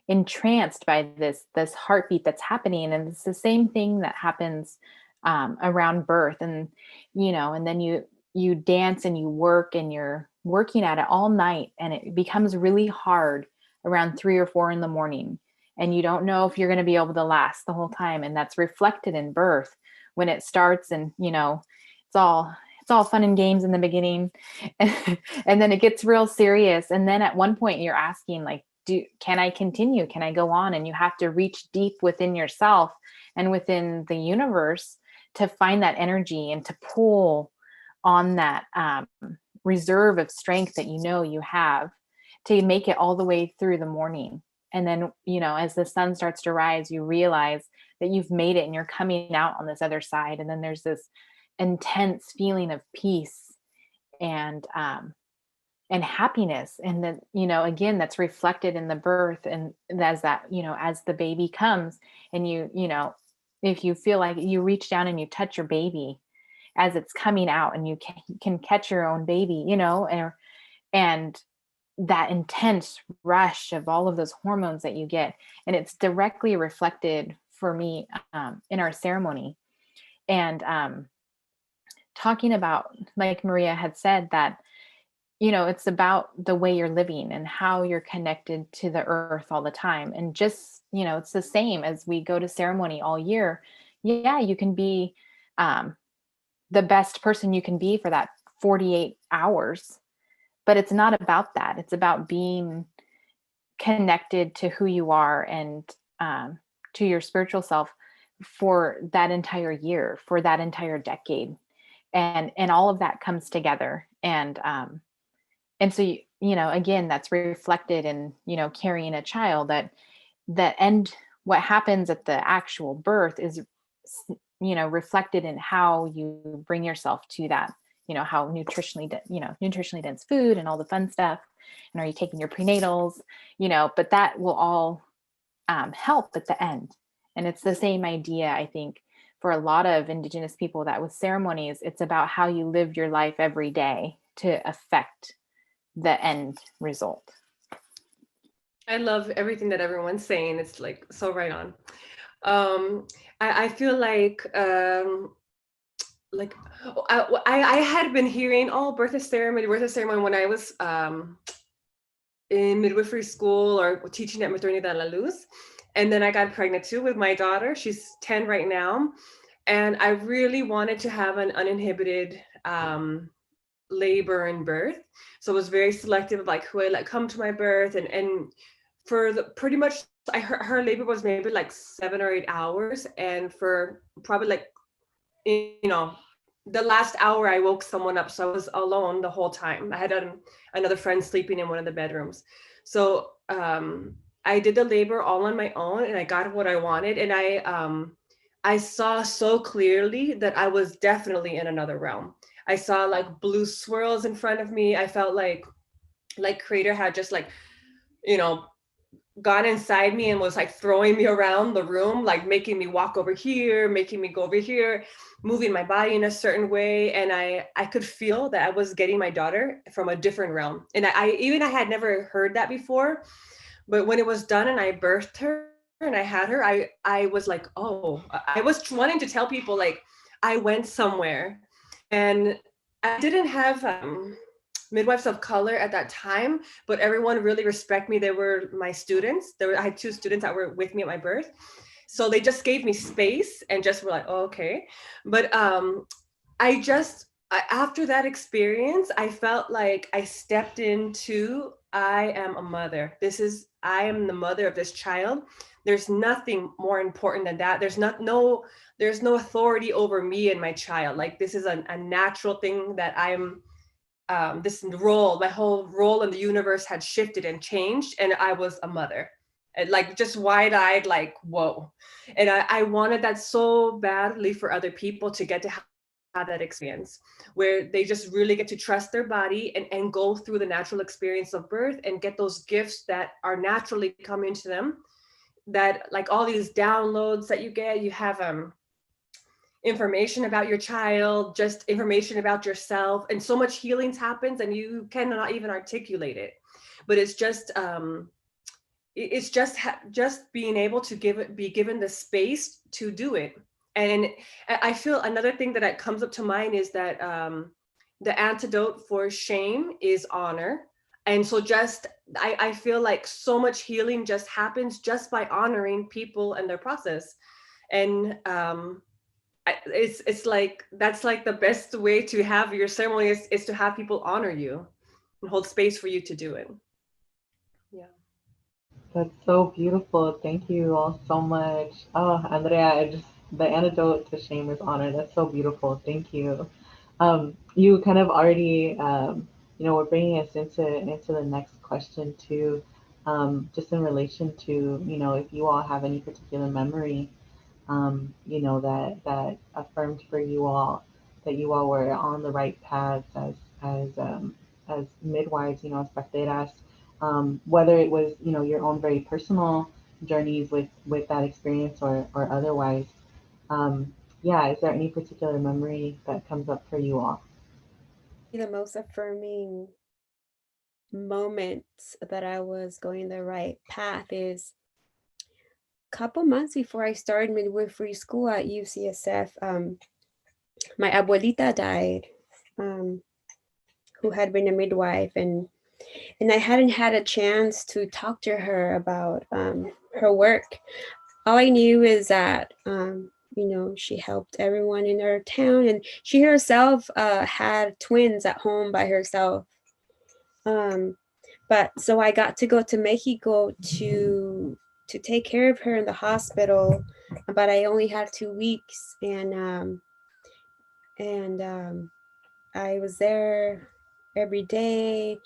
entranced by this heartbeat that's happening. And it's the same thing that happens around birth. And and then you dance and you work, and you're working at it all night, and it becomes really hard around 3 or 4 in the morning, and you don't know if you're going to be able to last the whole time. And that's reflected in birth when it starts. And it's all fun and games in the beginning, and then it gets real serious. And then at one point you're asking, like, can I continue? Can I go on? And you have to reach deep within yourself and within the universe to find that energy and to pull on that reserve of strength that you have, to make it all the way through the morning. And then, as the sun starts to rise, you realize that you've made it and you're coming out on this other side. And then there's this intense feeling of peace and happiness. And then, again, that's reflected in the birth. And as that, as the baby comes, and if you feel like you reach down and you touch your baby as it's coming out, and you can catch your own baby, and that intense rush of all of those hormones that you get. And it's directly reflected for me in our ceremony. And talking about, like Maria had said, that it's about the way you're living and how you're connected to the earth all the time. And just it's the same as we go to ceremony all year. Yeah, you can be the best person you can be for that 48 hours, but it's not about that. It's about being connected to who you are and to your spiritual self for that entire year, for that entire decade. And all of that comes together. And so, again, that's reflected in, carrying a child, and what happens at the actual birth is, reflected in how you bring yourself to that, how nutritionally dense food and all the fun stuff. And are you taking your prenatals, but that will all help at the end. And it's the same idea, I think, for a lot of Indigenous people, that with ceremonies, it's about how you live your life every day to affect the end result. I love everything that everyone's saying. It's like so right on. I feel like I had been hearing, birth ceremony when I was in midwifery school or teaching at Maternidad La Luz. And then I got pregnant too with my daughter. She's 10 right now. And I really wanted to have an uninhibited labor and birth. So I was very selective of like who I let come to my birth. And for pretty much, her labor was maybe like 7 or 8 hours. And for probably like, the last hour I woke someone up. So I was alone the whole time. I had another friend sleeping in one of the bedrooms. So I did the labor all on my own, and I got what I wanted. And I saw so clearly that I was definitely in another realm. I saw like blue swirls in front of me. I felt like Creator had just like, gone inside me and was like throwing me around the room, like making me walk over here, making me go over here, moving my body in a certain way. And I could feel that I was getting my daughter from a different realm. And I had never heard that before, but when it was done and I birthed her and I had her, I was like, oh, I was wanting to tell people like I went somewhere. And I didn't have midwives of color at that time, but everyone really respect me. They were my students. I had 2 students that were with me at my birth. So they just gave me space and just were like, oh, okay. But after that experience, I felt like I stepped into, I am a mother. I am the mother of this child. There's nothing more important than that. There's no authority over me and my child. Like, this is a natural thing that I'm, this role, my whole role in the universe had shifted and changed, and I was a mother. And like, just wide-eyed, like, whoa. And I wanted that so badly for other people to get to have that experience, where they just really get to trust their body and go through the natural experience of birth and get those gifts that are naturally coming to them. That, like, all these downloads that you have information about your child, just information about yourself, and so much healings happens and you cannot even articulate it. But it's just just being able to be given the space to do it. And I feel another thing that comes up to mind is that the antidote for shame is honor. And so just I feel like so much healing just happens just by honoring people and their process. And it's like, that's like the best way to have your ceremony is to have people honor you and hold space for you to do it. Yeah. That's so beautiful. Thank you all so much. Oh, Andrea, the antidote to shame is honor. That's so beautiful. Thank you. You kind of already, we're bringing us into the next question too, just in relation to, if you all have any particular memory, that affirmed for you all that you all were on the right path as midwives, as parteras, whether it was, your own very personal journeys with that experience or otherwise. Yeah, is there any particular memory that comes up for you all? The most affirming moment that I was going the right path is a couple months before I started midwifery school at UCSF. My abuelita died, who had been a midwife, and I hadn't had a chance to talk to her about her work. All I knew is that she helped everyone in her town, and she herself had twins at home by herself. But so I got to go to Mexico to take care of her in the hospital, but I only had 2 weeks, and I was there every day.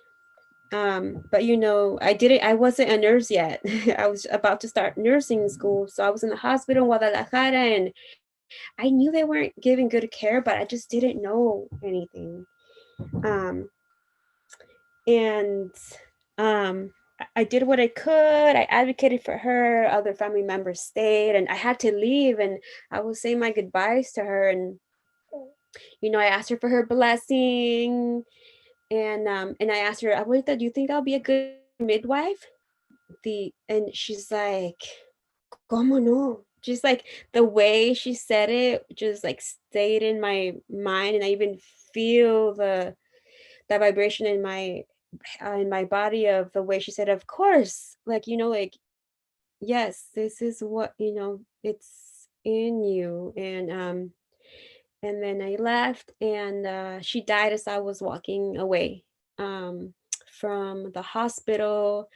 But I wasn't a nurse yet. I was about to start nursing school, so I was in the hospital in Guadalajara, and I knew they weren't giving good care, but I just didn't know anything. And I did what I could. I advocated for her. Other family members stayed, and I had to leave, and I was saying my goodbyes to her, and I asked her for her blessing, and I asked her, Abuelita, do you think I'll be a good midwife? And she's like, ¿Cómo no? Just like the way she said it just like stayed in my mind, and I even feel the vibration in my body of the way she said, of course, like, like, yes, this is what, it's in you. And then I left, and she died as I was walking away from the hospital.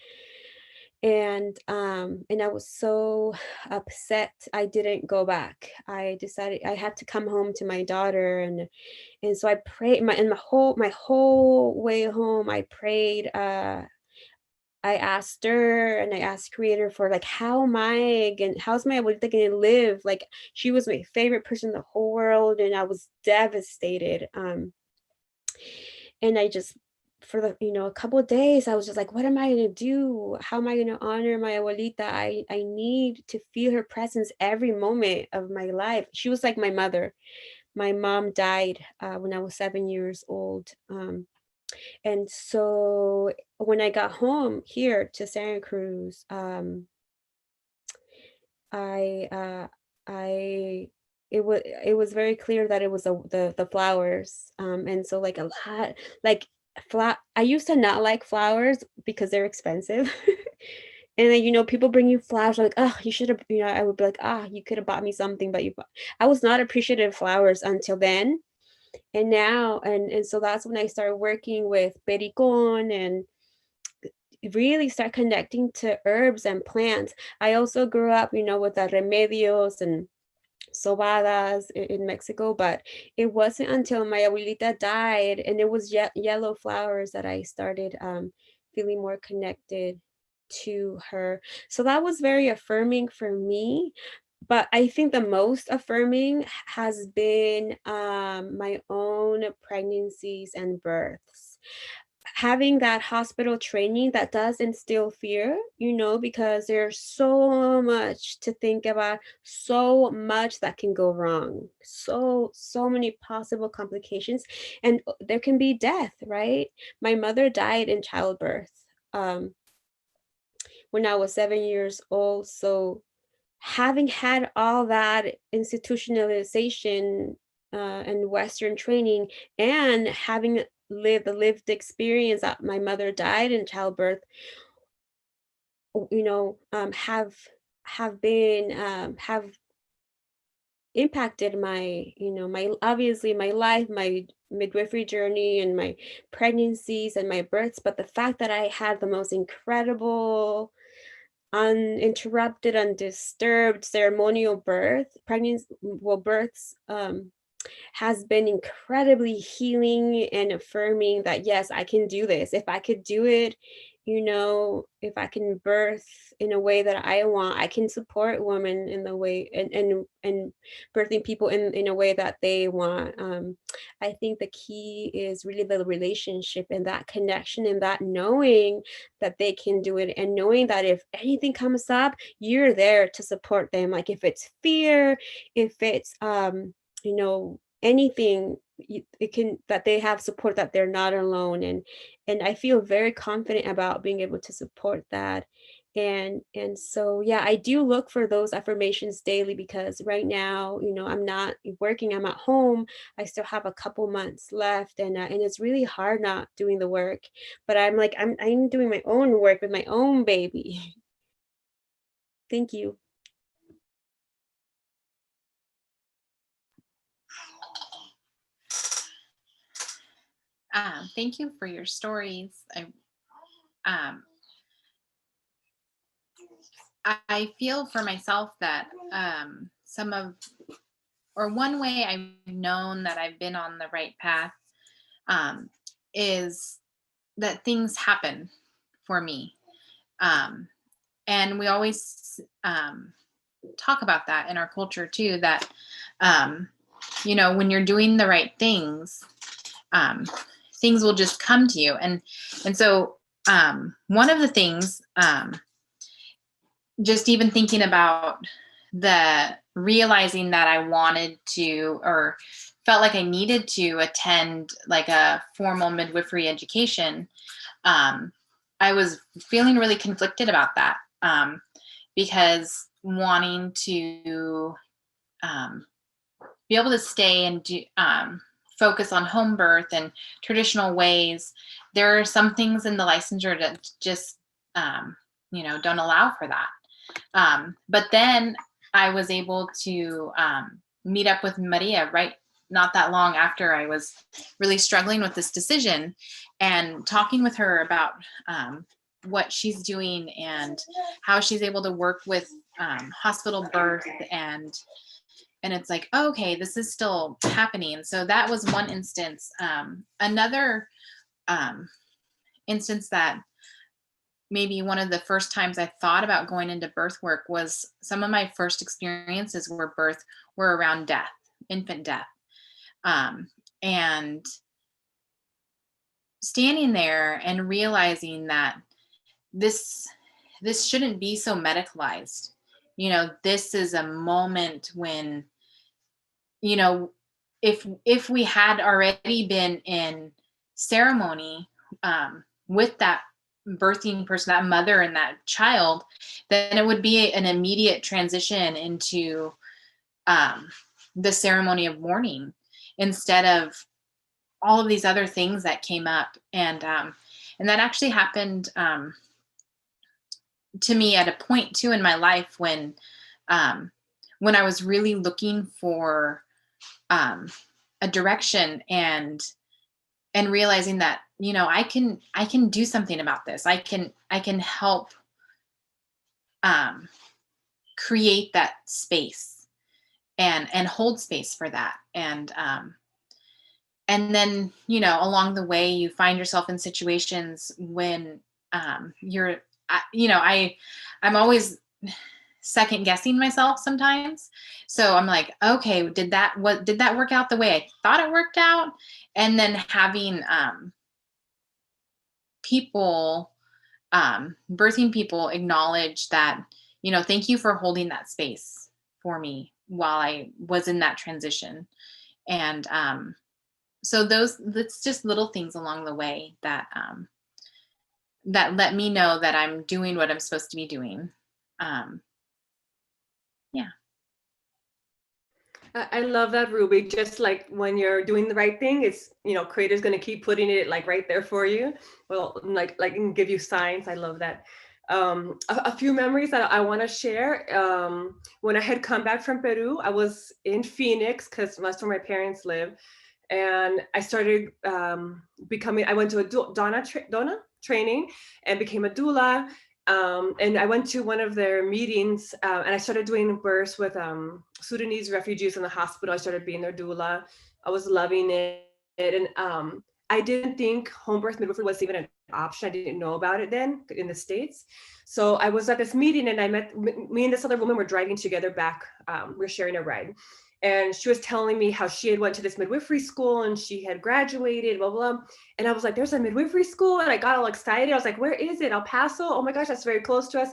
And I was so upset I didn't go back. I decided I had to come home to my daughter, and so I prayed my whole way home. I prayed. I asked her, and I asked Creator for, like, how's my abuelita gonna live? Like, she was my favorite person in the whole world, and I was devastated. And I just, for a couple of days, I was just like, what am I gonna do? How am I gonna honor my abuelita? I need to feel her presence every moment of my life. She was like my mother. My mom died when I was 7 years old. And so when I got home here to Santa Cruz, I it was very clear that it was the flowers. And so, like, a lot, like, I used to not like flowers because they're expensive. And then, people bring you flowers like, oh, you should have, I would be like, you could have bought me something, but I was not appreciative of flowers until then. And now, and so that's when I started working with pericon and really start connecting to herbs and plants. I also grew up, with the remedios and sobadas in Mexico, but it wasn't until my abuelita died and it was yellow flowers that I started feeling more connected to her. So that was very affirming for me. But I think the most affirming has been my own pregnancies and births. Having that hospital training that does instill fear, because there's so much to think about, so much that can go wrong, so many possible complications, and there can be death, right? My mother died in childbirth when I was 7 years old. So having had all that institutionalization and Western training, and having lived the lived experience that my mother died in childbirth, have impacted my, my, obviously my life, my midwifery journey and my pregnancies and my births. But the fact that I had the most incredible, uninterrupted, undisturbed ceremonial births has been incredibly healing and affirming that yes, I can do this. If I could do it, if I can birth in a way that I want, I can support women in the way and birthing people in a way that they want. I think the key is really the relationship and that connection and that knowing that they can do it, and knowing that if anything comes up, you're there to support them. Like if it's fear, if it's anything, it can, that they have support, that they're not alone. And I feel very confident about being able to support that. And so yeah, I do look for those affirmations daily, because right now, I'm not working, I'm at home. I still have a couple months left, and it's really hard not doing the work, but I'm like, I'm doing my own work with my own baby. Thank you. Thank you for your stories. I feel for myself that one way I've known that I've been on the right path is that things happen for me. And we always talk about that in our culture too, that, when you're doing the right things, things will just come to you. And so one of the things, just even thinking about the realizing that I wanted to, or felt like I needed to attend like a formal midwifery education, I was feeling really conflicted about that, because wanting to be able to stay and do, focus on home birth and traditional ways, there are some things in the licensure that just don't allow for that. But then I was able to meet up with Maria right not that long after I was really struggling with this decision, and talking with her about what she's doing and how she's able to work with hospital birth, and it's like, oh, okay, this is still happening. So that was one instance. Another instance that maybe one of the first times I thought about going into birth work was some of my first experiences were around death, infant death. And standing there and realizing that this shouldn't be so medicalized. This is a moment when, if we had already been in ceremony with that birthing person, that mother and that child, then it would be an immediate transition into the ceremony of mourning, instead of all of these other things that came up. And that actually happened to me at a point too in my life when I was really looking for a direction, and realizing that, you know, I can do something about this. I can help create that space and hold space for that. And then, you know, along the way, you find yourself in situations when I'm always second guessing myself sometimes. So I'm like, okay, did that work out the way I thought it worked out? And then having birthing people acknowledge that, you know, thank you for holding that space for me while I was in that transition. And so that's just little things along the way that that let me know that I'm doing what I'm supposed to be doing. Yeah. I love that, Ruby. Just like when you're doing the right thing, it's, you know, Creator's going to keep putting it like right there for you. Well, like and give you signs. I love that. A few memories that I want to share. When I had come back from Peru, I was in Phoenix because that's where my parents live. And I started I went to a Donna training and became a doula. And I went to one of their meetings and I started doing births with Sudanese refugees in the hospital. I started being their doula. I was loving it. And I didn't think home birth midwifery was even an option. I didn't know about it then in the States. So I was at this meeting and I met, me and this other woman were driving together back. We're sharing a ride. And she was telling me how she had went to this midwifery school and she had graduated, blah, blah, blah. And I was like, there's a midwifery school? And I got all excited. I was like, where is it? El Paso? Oh my gosh, that's very close to us.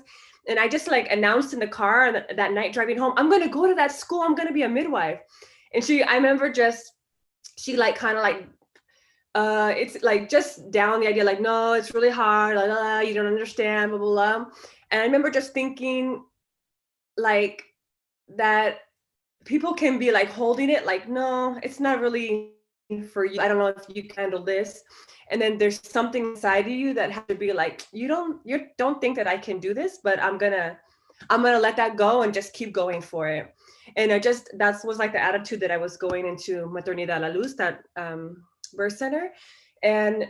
And I just like announced in the car that night driving home, I'm going to go to that school. I'm going to be a midwife. And I remember she like kind of like, it's like just down the idea, like, no, it's really hard. Blah, blah, blah, you don't understand, blah, blah, blah. And I remember just thinking like that people can be like holding it like, no, it's not really for you. I don't know if you can handle this. And then there's something inside of you that has to be like, you don't think that I can do this, but I'm gonna let that go and just keep going for it. And that was like the attitude that I was going into Maternidad La Luz, that birth center. And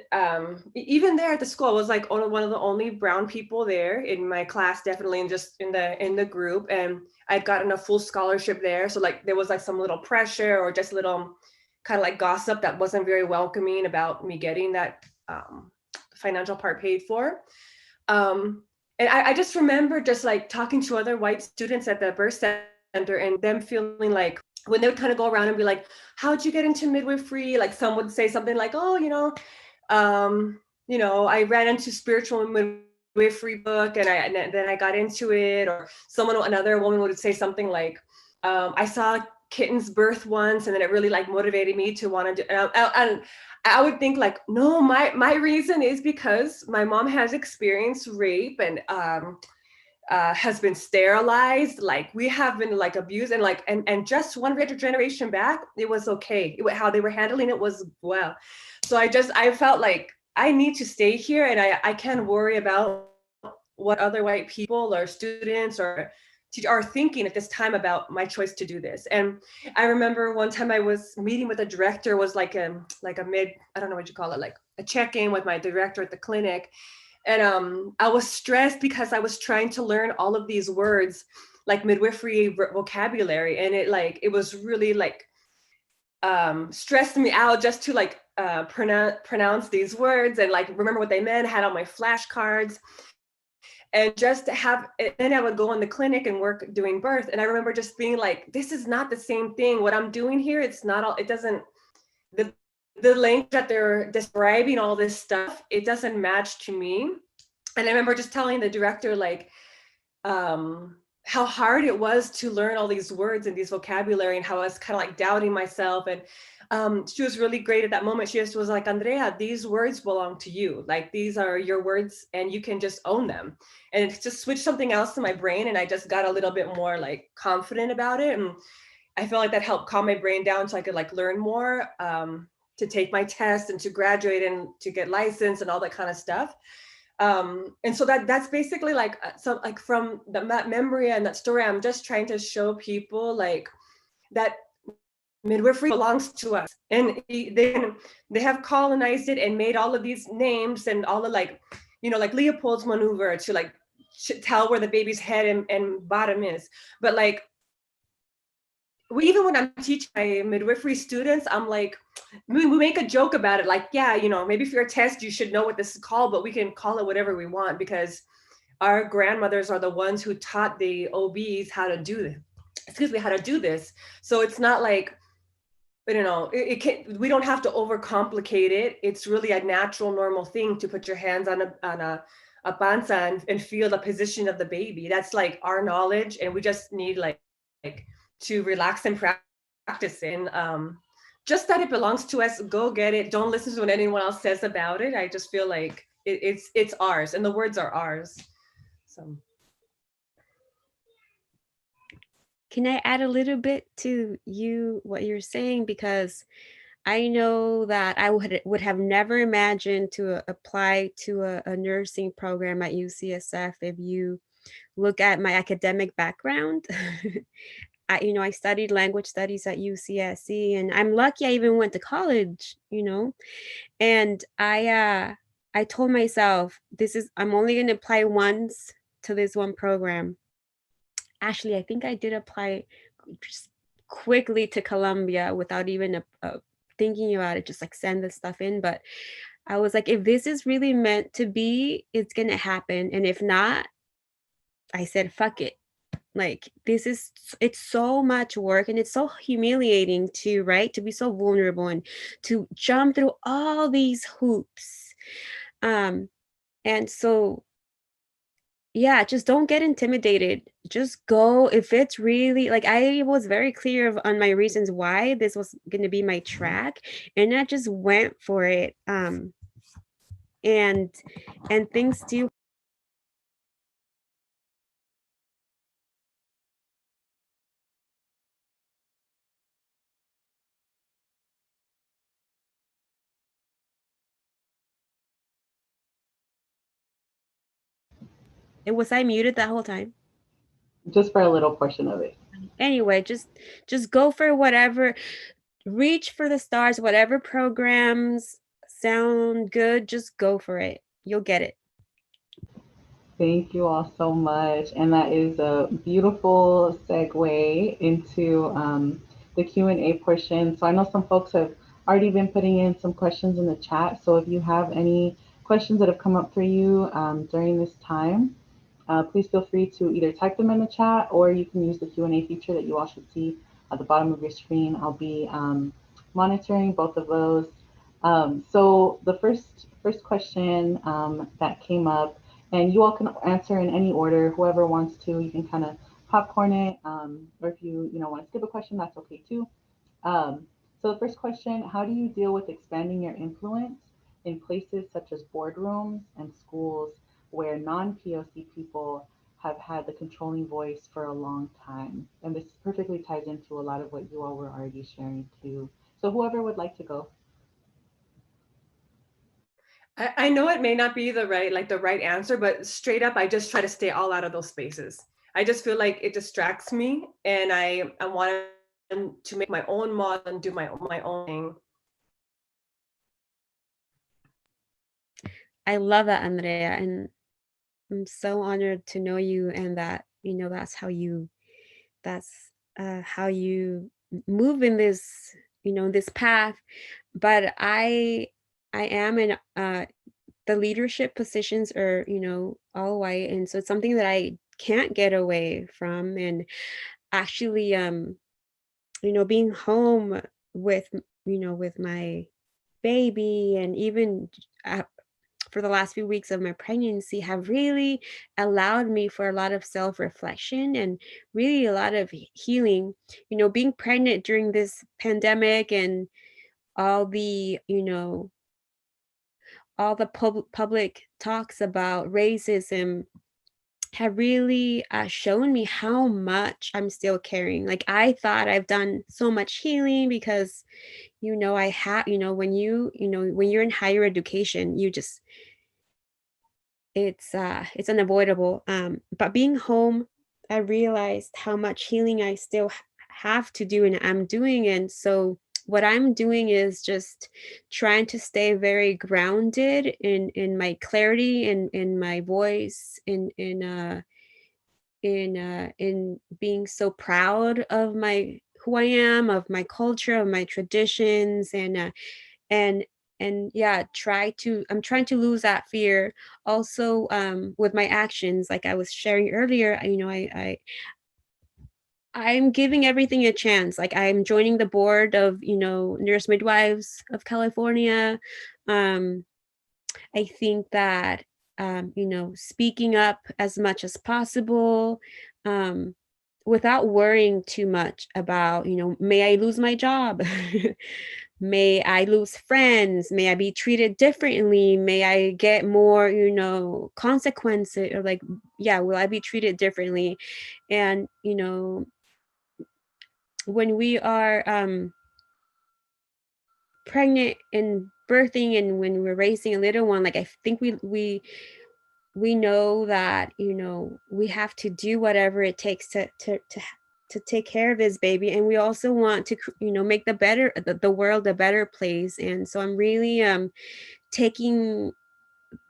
even there at the school, I was like one of the only brown people there in my class, definitely, and just in the group. And I'd gotten a full scholarship there. So like there was like some little pressure or just a little kind of like gossip that wasn't very welcoming about me getting that financial part paid for. And I just remember just like talking to other white students at the birth center and them feeling like, when they would kind of go around and be like, how'd you get into midwifery? Like some would say something like, oh, I ran into spiritual midwifery book and then I got into it. Or another woman would say something like, I saw kittens birth once and then it really like motivated me to want to do, and I would think like, no, my reason is because my mom has experienced rape and has been sterilized, like we have been like abused, and like and just one generation back it was okay. How they were handling it was well. So I felt like I need to stay here and I can't worry about what other white people or students or are thinking at this time about my choice to do this. And I remember one time I was meeting with a director, was like a mid, I don't know what you call it, like a check-in with my director at the clinic. And I was stressed because I was trying to learn all of these words, like midwifery vocabulary. And it was really like stressed me out just to like pronounce these words and like remember what they meant. I had all my flashcards and just to have, then I would go in the clinic and work doing birth. And I remember just being like, this is not the same thing. What I'm doing here, it's not all, it doesn't, the language that they're describing all this stuff, it doesn't match to me. And I remember just telling the director like how hard it was to learn all these words and these vocabulary and how I was kind of like doubting myself. And she was really great at that moment. She just was like, Andrea, these words belong to you. Like these are your words and you can just own them. And it just switched something else in my brain. And I just got a little bit more like confident about it. And I felt like that helped calm my brain down so I could like learn more. to take my test and to graduate and to get licensed and all that kind of stuff. And so that's basically like, so like from that memory and that story, I'm just trying to show people like that midwifery belongs to us, and they have colonized it and made all of these names and all the like, you know, like Leopold's maneuver to like tell where the baby's head and bottom is. But like, even when I'm teaching my midwifery students, I'm like, we make a joke about it. Like, yeah, you know, maybe for your test, you should know what this is called, but we can call it whatever we want because our grandmothers are the ones who taught the OBs how to do this. Excuse me, how to do this. So it's not like, you know, we don't have to overcomplicate it. It's really a natural, normal thing to put your hands on a panza and feel the position of the baby. That's like our knowledge, and we just need like to relax and practice in. Just that it belongs to us. Go get it. Don't listen to what anyone else says about it. I just feel like it's ours, and the words are ours. So. Can I add a little bit to what you're saying? Because I know that I would have never imagined to apply to a nursing program at UCSF. If you look at my academic background, I studied language studies at UCSC, and I'm lucky I even went to college, and I told myself, I'm only going to apply once to this one program. Actually, I think I did apply just quickly to Columbia without even thinking about it, just like send the stuff in. But I was like, if this is really meant to be, it's going to happen. And if not, I said, fuck it. Like, it's so much work, and it's so humiliating to be so vulnerable and to jump through all these hoops. And so, yeah, just don't get intimidated. Just go. If it's really like, I was very clear on my reasons why this was going to be my track, and I just went for it. And things do. And was I muted that whole time? Just for a little portion of it. Anyway, just go for whatever, reach for the stars, whatever programs sound good, just go for it. You'll get it. Thank you all so much. And that is a beautiful segue into the Q&A portion. So I know some folks have already been putting in some questions in the chat. So if you have any questions that have come up for you during this time, please feel free to either type them in the chat, or you can use the Q&A feature that you all should see at the bottom of your screen. I'll be monitoring both of those. So the first question that came up, and you all can answer in any order, whoever wants to. You can kind of popcorn it, or if you want to skip a question, that's okay too. So the first question: how do you deal with expanding your influence in places such as boardrooms and schools where non-POC people have had the controlling voice for a long time? And this perfectly ties into a lot of what you all were already sharing too. So whoever would like to go. I know it may not be the right answer, but straight up, I just try to stay all out of those spaces. I just feel like it distracts me, and I want to make my own model and do my own thing. I love that, Andrea, and I'm so honored to know you, and that that's how you move in this this path. But I am in the leadership positions are all white, and so it's something that I can't get away from. And actually being home with with my baby, and even for the last few weeks of my pregnancy, have really allowed me for a lot of self-reflection and really a lot of healing. Being pregnant during this pandemic, and all the all the public talks about racism have really shown me how much I'm still carrying. Like, I thought I've done so much healing because, I have, when when you're in higher education, you just, it's unavoidable. But being home, I realized how much healing I still have to do and I'm doing. And so what I'm doing is just trying to stay very grounded in my clarity and in my voice, in being so proud of my who I am, of my culture, of my traditions, and yeah, I'm trying to lose that fear. Also, with my actions, like I was sharing earlier, I'm giving everything a chance. Like, I'm joining the board of Nurse Midwives of California. um I think that, speaking up as much as possible, um, without worrying too much about, may I lose my job? May I lose friends? May I be treated differently? May I get more, consequences, or like, yeah, will I be treated differently? And, when we are pregnant and birthing, and when we're raising a little one, like, I think we know that we have to do whatever it takes to take care of this baby, and we also want to make the world a better place. And so I'm really taking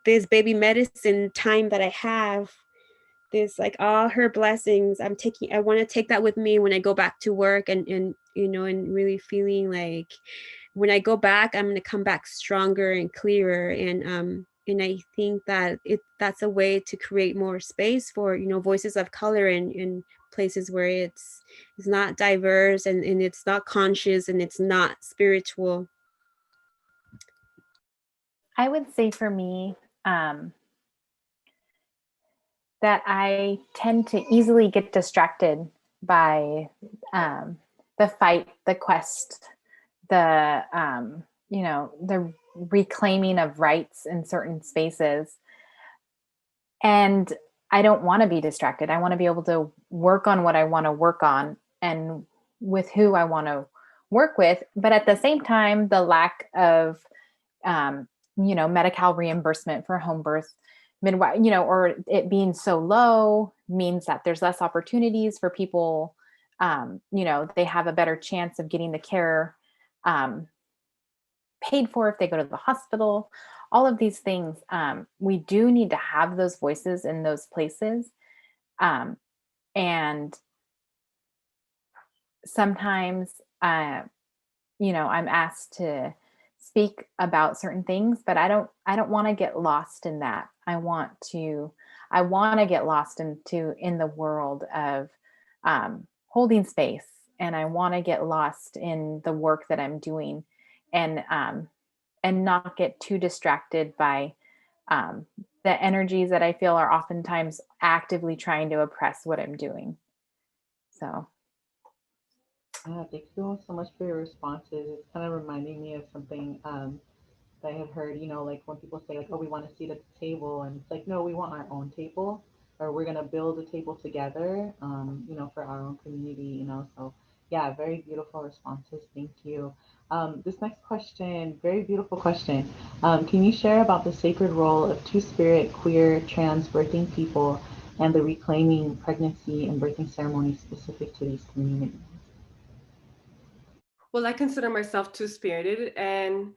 this baby medicine time that I have, this, like, all her blessings, I want to take that with me when I go back to work, and really feeling like when I go back, I'm going to come back stronger and clearer. And I think that that's a way to create more space for, voices of color in places where it's not diverse, and it's not conscious, and it's not spiritual. I would say for me, that I tend to easily get distracted by the fight, the quest, the the reclaiming of rights in certain spaces. And I don't want to be distracted. I want to be able to work on what I want to work on and with who I want to work with. But at the same time, the lack of Medi-Cal reimbursement for home birth, midwife, or it being so low means that there's less opportunities for people. They have a better chance of getting the care paid for if they go to the hospital. All of these things, we do need to have those voices in those places. And sometimes, I'm asked to speak about certain things, but I don't want to get lost in that. I want to get lost in the world of holding space, and I want to get lost in the work that I'm doing, and not get too distracted by the energies that I feel are oftentimes actively trying to oppress what I'm doing. So thank you all so much for your responses. It's kind of reminding me of something that I had heard, like when people say like, oh, we want a seat at the table, and it's like, no, we want our own table, or we're gonna build a table together, for our own community, So yeah, very beautiful responses. Thank you. This next question, very beautiful question. Can you share about the sacred role of two-spirit, queer, trans birthing people and the reclaiming pregnancy and birthing ceremonies specific to these communities? Well, I consider myself two-spirited, and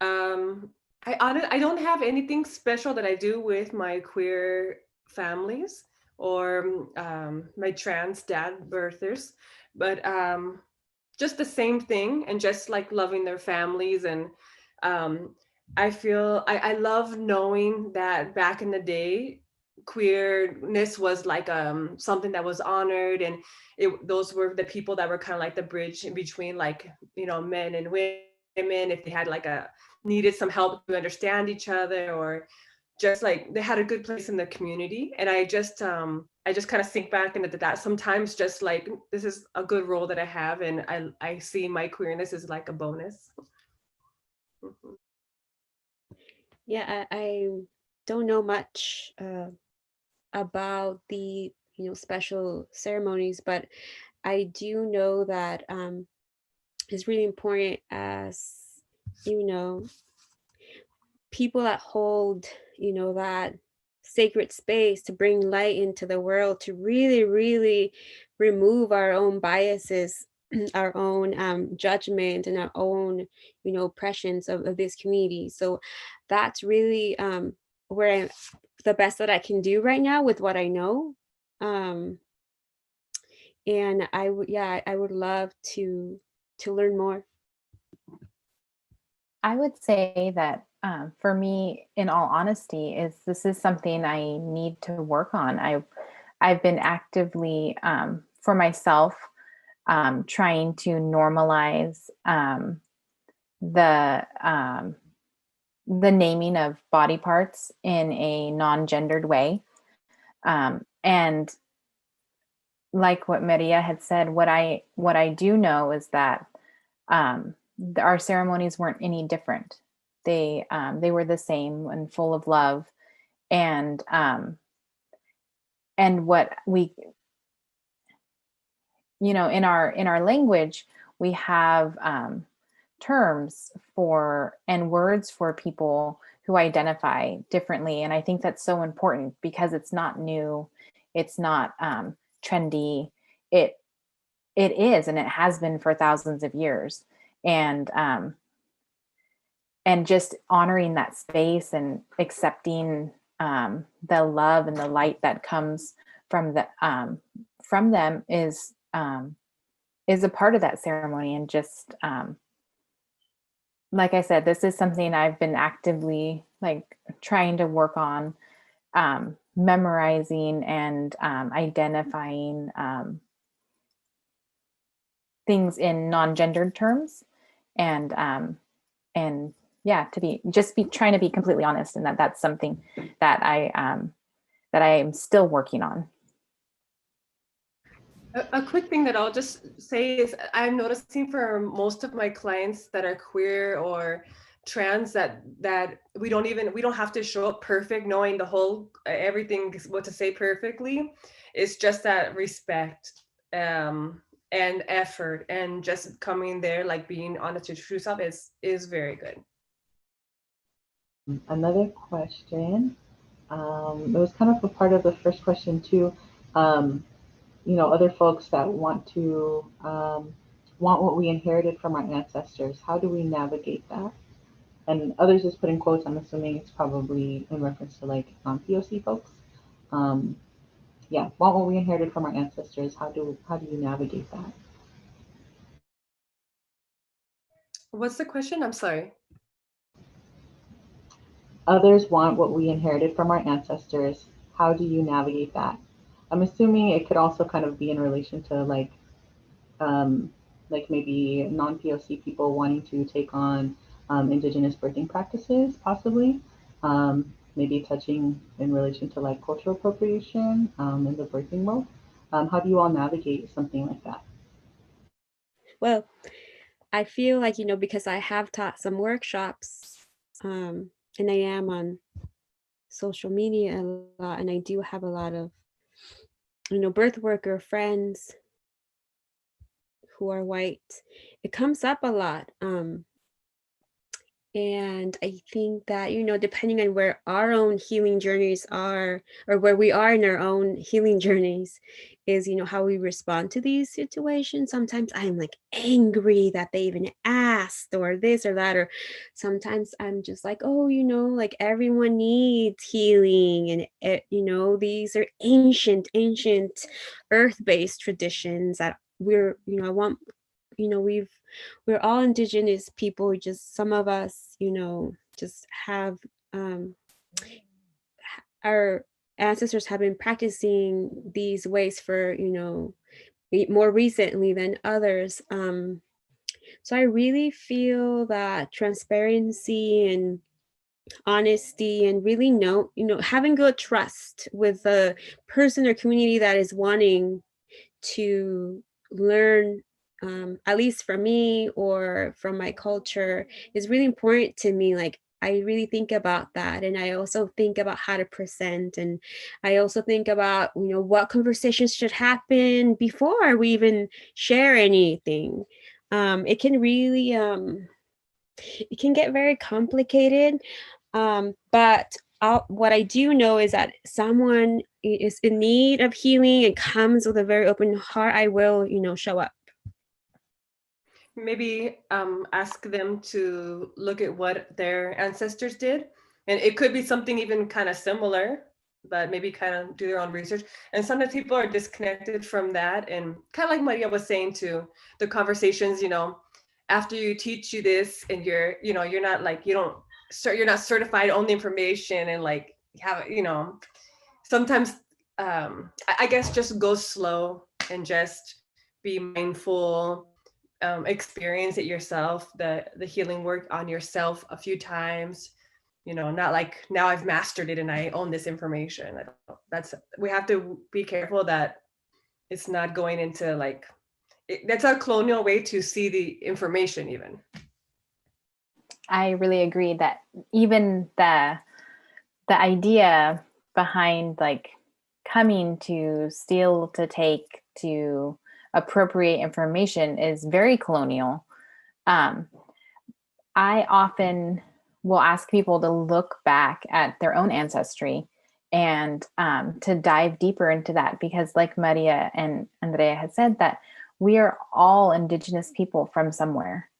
I don't have anything special that I do with my queer families or my trans dad birthers, but just the same thing, and just like loving their families. And I feel I love knowing that back in the day, queerness was like something that was honored, and those were the people that were kind of like the bridge in between, like, men and women, if they had like needed some help to understand each other, or just like they had a good place in the community. And I just kind of think back into that sometimes, just like, this is a good role that I have, and I see my queerness as like a bonus. Yeah, I don't know much about the special ceremonies, but I do know that it's really important as people that hold that sacred space to bring light into the world, to really, really remove our own biases, our own judgment, and our own oppressions of this community. So that's really where the best that I can do right now with what I know. And I would love to learn more. I would say that for me, in all honesty, this is something I need to work on. I've been actively for myself trying to normalize the naming of body parts in a non-gendered way, and like what Maria had said, what I do know is that our ceremonies weren't any different. They were the same and full of love, and what we, in our language, we have terms for and words for people who identify differently, and I think that's so important because it's not new, it's not trendy. It is, and it has been for thousands of years, and just honoring that space and accepting the love and the light that comes from them is a part of that ceremony. And just like I said, this is something I've been actively trying to work on, memorizing and identifying things in non-gendered terms, and yeah, be trying to be completely honest, and that's something that I am still working on. A quick thing that I'll just say is I'm noticing for most of my clients that are queer or trans that we don't have to show up perfect, knowing the whole everything, what to say perfectly. It's just that respect and effort, and just coming there, being honest to your true self is very good. Another question, it was kind of a part of the first question too. Other folks that want what we inherited from our ancestors, how do we navigate that? And others just put in quotes, I'm assuming it's probably in reference to non-POC folks. Yeah, want what we inherited from our ancestors, how do you navigate that? What's the question? I'm sorry. Others want what we inherited from our ancestors, how do you navigate that? I'm assuming it could also kind of be in relation to maybe non-POC people wanting to take on indigenous birthing practices, possibly. Maybe touching in relation to cultural appropriation in the birthing world. How do you all navigate something like that? Well, I feel like, because I have taught some workshops, and I am on social media a lot, and I do have a lot of, birth worker friends who are white. It comes up a lot. And I think that, depending on where our own healing journeys are, or where we are in our own healing journeys, is, how we respond to these situations. Sometimes I'm angry that they even asked, or this or that, or sometimes I'm just oh, everyone needs healing. And, these are ancient earth-based traditions that we're, we're all indigenous people. Just some of us, just have our ancestors have been practicing these ways for, more recently than others. So I really feel that transparency and honesty, and really having good trust with the person or community that is wanting to learn, at least from me or from my culture, is really important to me. I really think about that. And I also think about how to present. And I also think about, what conversations should happen before we even share anything. It can really, it can get very complicated. But what I do know is that someone is in need of healing and comes with a very open heart, I will, show up. Maybe ask them to look at what their ancestors did. And it could be something even kind of similar, but maybe kind of do their own research. And sometimes people are disconnected from that. And kind of like Maria was saying too, the conversations, after you teach you this and you're not like, you're not certified on the information and like have, sometimes I guess just go slow and just be mindful, experience it yourself, the healing work on yourself a few times, not like now I've mastered it and I own this information. We have to be careful that it's not going into like, that's a colonial way to see the information even. I really agree that even the idea behind like coming to steal, to take, to appropriate information is very colonial. I often will ask people to look back at their own ancestry and to dive deeper into that, because like Maria and Andrea had said, that we are all indigenous people from somewhere.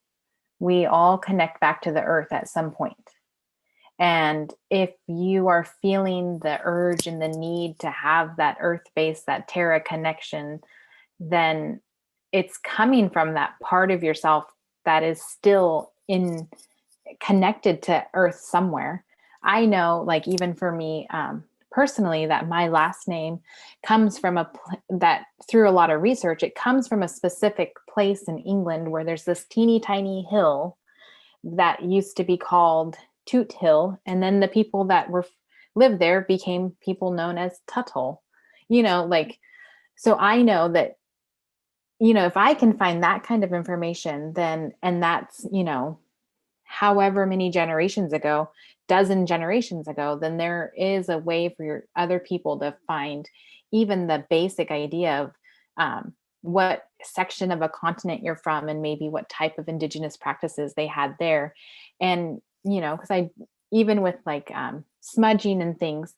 We all connect back to the earth at some point. And if you are feeling the urge and the need to have that earth-based, that terra connection, then it's coming from that part of yourself that is still connected to earth somewhere. I know, like, even for me personally, that my last name comes from that through a lot of research, it comes from a specific place in England where there's this teeny tiny hill that used to be called Tuttle, and then the people that lived there became people known as Tuttle. So I know that, if I can find that kind of information, then, and that's, however many generations ago, dozen generations ago, then there is a way for your other people to find even the basic idea of what section of a continent you're from and maybe what type of indigenous practices they had there. And, because even with like smudging and things,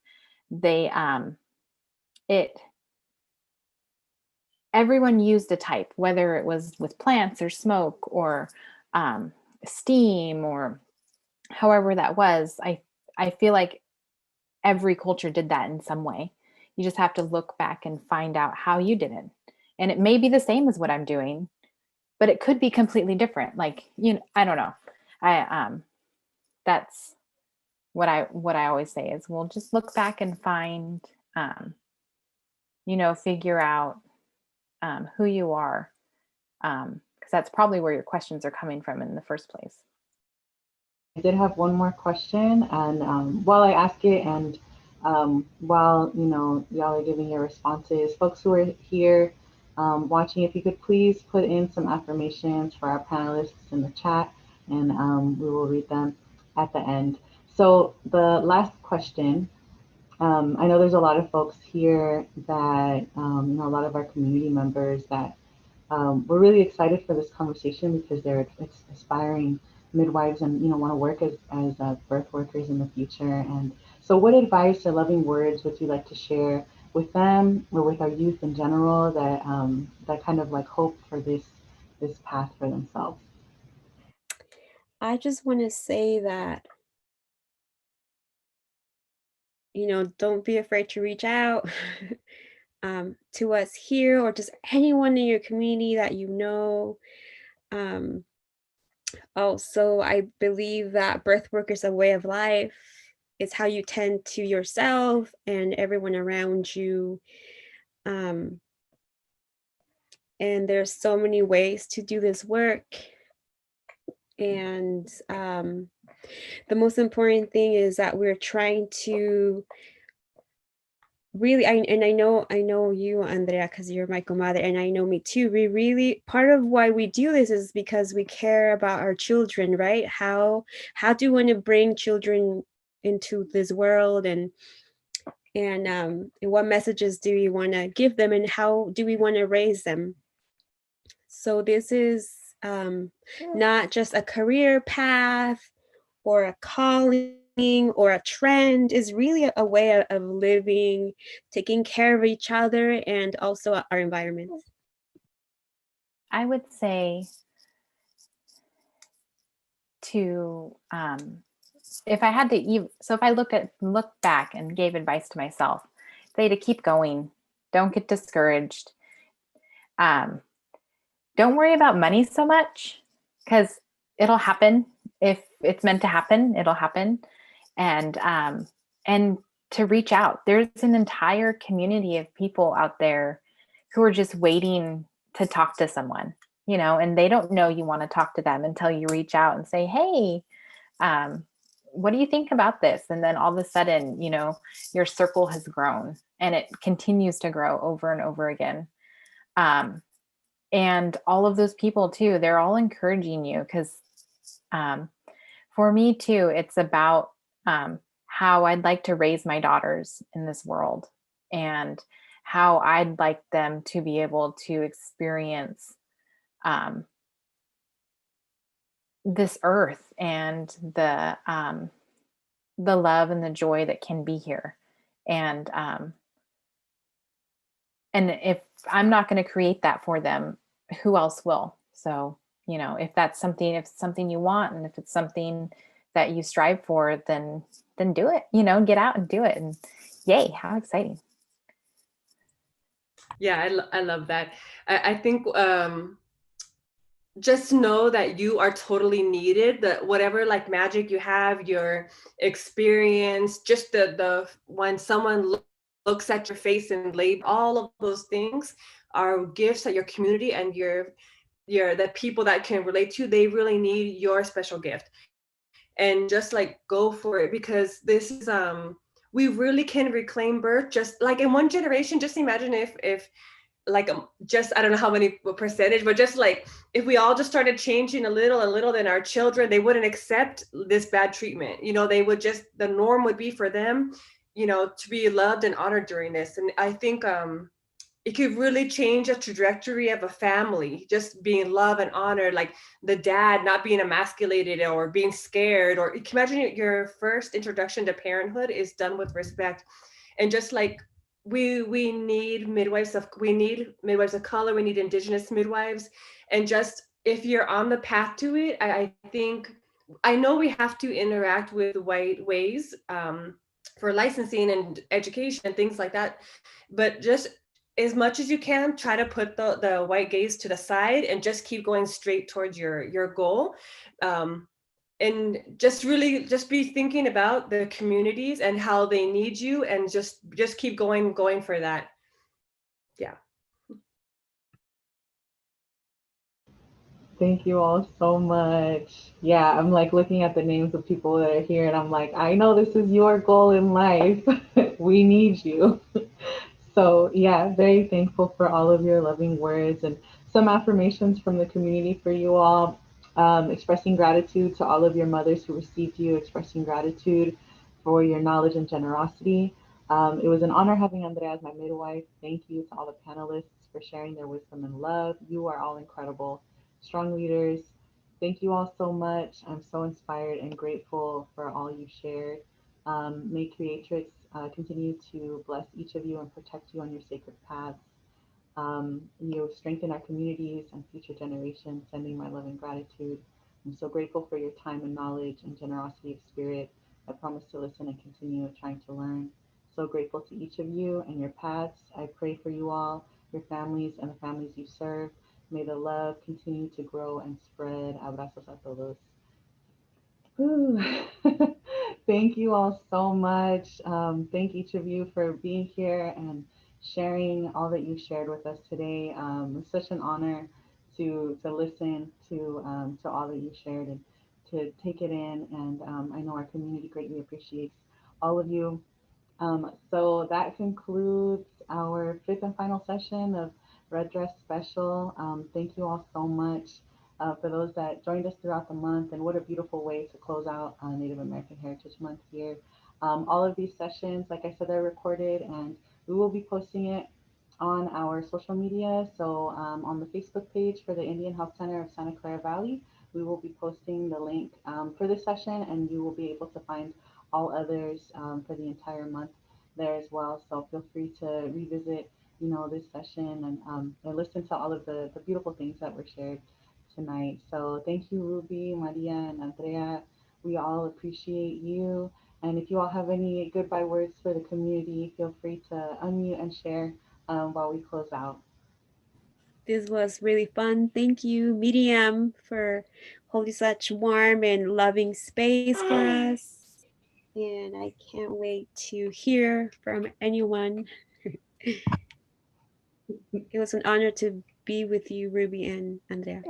everyone used a type, whether it was with plants or smoke or steam or however that was. I feel like every culture did that in some way. You just have to look back and find out how you did it. And it may be the same as what I'm doing, but it could be completely different. Like, I don't know. That's what I always say is, well, just look back and find, figure out who you are. Because that's probably where your questions are coming from in the first place. I did have one more question, and while I ask it, and while y'all are giving your responses, folks who are here watching, if you could please put in some affirmations for our panelists in the chat, and we will read them at the end. So the last question, I know there's a lot of folks here that, a lot of our community members that we're really excited for this conversation because they're aspiring midwives and want to work as birth workers in the future. And so what advice or loving words would you like to share with them or with our youth in general that that kind of like hope for this path for themselves? I just want to say that, don't be afraid to reach out to us here or just anyone in your community that you know. Also, I believe that birth work is a way of life. It's how you tend to yourself and everyone around you. And there's so many ways to do this work. And the most important thing is that we're trying to really, I know you, Andrea, because you're my comadre, and I know me too. We really, part of why we do this is because we care about our children, right? How do you want to bring children into this world, and what messages do we want to give them, and how do we want to raise them? So this is not just a career path or a calling or a trend, is really a way of living, taking care of each other and also our environment. I would say to if I had to so if I look back and gave advice to myself, say to keep going, don't get discouraged, don't worry about money so much, because it'll happen. If it's meant to happen, it'll happen. And to reach out, there's an entire community of people out there who are just waiting to talk to someone, and they don't know you want to talk to them until you reach out and say, hey, what do you think about this? And then all of a sudden, your circle has grown, and it continues to grow over and over again. And all of those people too, they're all encouraging you, because for me too, it's about how I'd like to raise my daughters in this world, and how I'd like them to be able to experience this earth and the love and the joy that can be here. And if I'm not going to create that for them, who else will? So, if that's something you want, and if it's something that you strive for, then do it, get out and do it. And yay, how exciting. Yeah, I love that. I think just know that you are totally needed. That whatever like magic you have, your experience, just the when someone looks at your face and label, all of those things are gifts that your community and your the people that can relate to, they really need your special gift. And just like go for it, because this is we really can reclaim birth just like in one generation. Just imagine if like just I don't know how many percentage, but just like if we all just started changing a little, then our children, they wouldn't accept this bad treatment. They would just, the norm would be for them, to be loved and honored during this. And I think it could really change a trajectory of a family, just being loved and honored, like the dad not being emasculated or being scared. Or you can imagine your first introduction to parenthood is done with respect. And just like we need midwives of color, we need indigenous midwives. And just if you're on the path to it, I think, I know we have to interact with white ways for licensing and education and things like that, but just as much as you can, try to put the white gaze to the side and just keep going straight towards your goal. And just really just be thinking about the communities and how they need you, and just keep going for that. Yeah. Thank you all so much. Yeah, I'm like looking at the names of people that are here and I'm like, I know this is your goal in life. We need you. So, yeah, very thankful for all of your loving words and some affirmations from the community for you all. Expressing gratitude to all of your mothers who received you, expressing gratitude for your knowledge and generosity. It was an honor having Andrea as my midwife. Thank you to all the panelists for sharing their wisdom and love. You are all incredible, strong leaders. Thank you all so much. I'm so inspired and grateful for all you shared. May Creatrix continue to bless each of you and protect you on your sacred paths. You strengthen our communities and future generations, sending my love and gratitude. I'm so grateful for your time and knowledge and generosity of spirit. I promise to listen and continue trying to learn. So grateful to each of you and your paths. I pray for you all, your families, and the families you serve. May the love continue to grow and spread. Abrazos a todos. Whew. Thank you all so much. Thank each of you for being here and sharing all that you shared with us today. It's such an honor to listen to all that you shared and to take it in. And I know our community greatly appreciates all of you. So that concludes our fifth and final session of Red Dress Special. Thank you all so much for those that joined us throughout the month, and what a beautiful way to close out Native American Heritage Month here. All of these sessions, like I said, are recorded, and we will be posting it on our social media. So on the Facebook page for the Indian Health Center of Santa Clara Valley, we will be posting the link for this session, and you will be able to find all others for the entire month there as well. So feel free to revisit, this session and listen to all of the beautiful things that were shared tonight. So thank you, Ruby, Maria, and Andrea. We all appreciate you. And if you all have any goodbye words for the community, feel free to unmute and share while we close out. This was really fun. Thank you, Miriam, for holding such warm and loving space for us. And I can't wait to hear from anyone. It was an honor to be with you, Ruby and Andrea.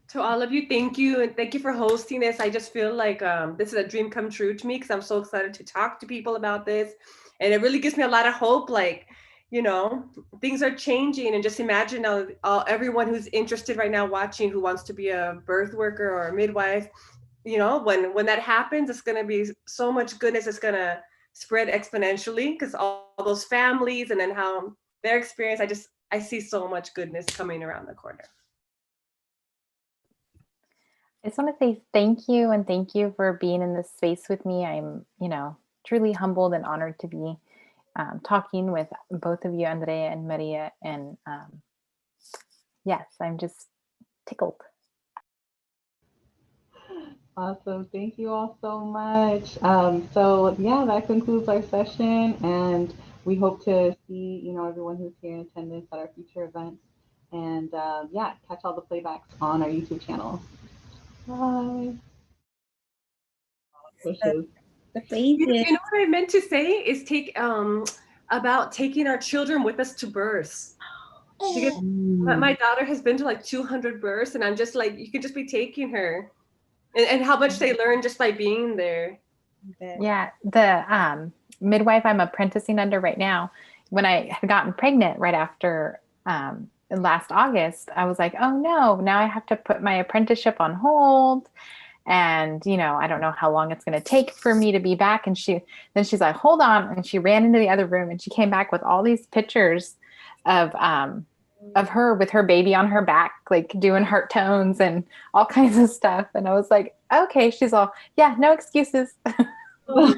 To all of you, thank you, and thank you for hosting this. I just feel like this is a dream come true to me because I'm so excited to talk to people about this, and it really gives me a lot of hope. Like, things are changing, and just imagine everyone who's interested right now watching, who wants to be a birth worker or a midwife. When that happens, it's gonna be so much goodness. It's gonna spread exponentially because all those families and then how their experience. I see so much goodness coming around the corner. I just want to say thank you, and thank you for being in this space with me. I'm, truly humbled and honored to be talking with both of you, Andrea and Maria. And yes, I'm just tickled. Awesome. Thank you all so much. So yeah, that concludes our session, and we hope to see, everyone who's here in attendance at our future events. And yeah, catch all the playbacks on our YouTube channel. Bye. Wishes. The favorite. You know what I meant to say is about taking our children with us to births. Because my daughter has been to like 200 births, and I'm just like, you could just be taking her, and how much they learn just by being there. Yeah, the midwife I'm apprenticing under right now, when I had gotten pregnant right after last August, I was like, oh no, now I have to put my apprenticeship on hold. And, I don't know how long it's going to take for me to be back. And she's like, hold on. And she ran into the other room and she came back with all these pictures of her with her baby on her back, like doing heart tones and all kinds of stuff. And I was like, okay. She's all, yeah, no excuses. Yeah.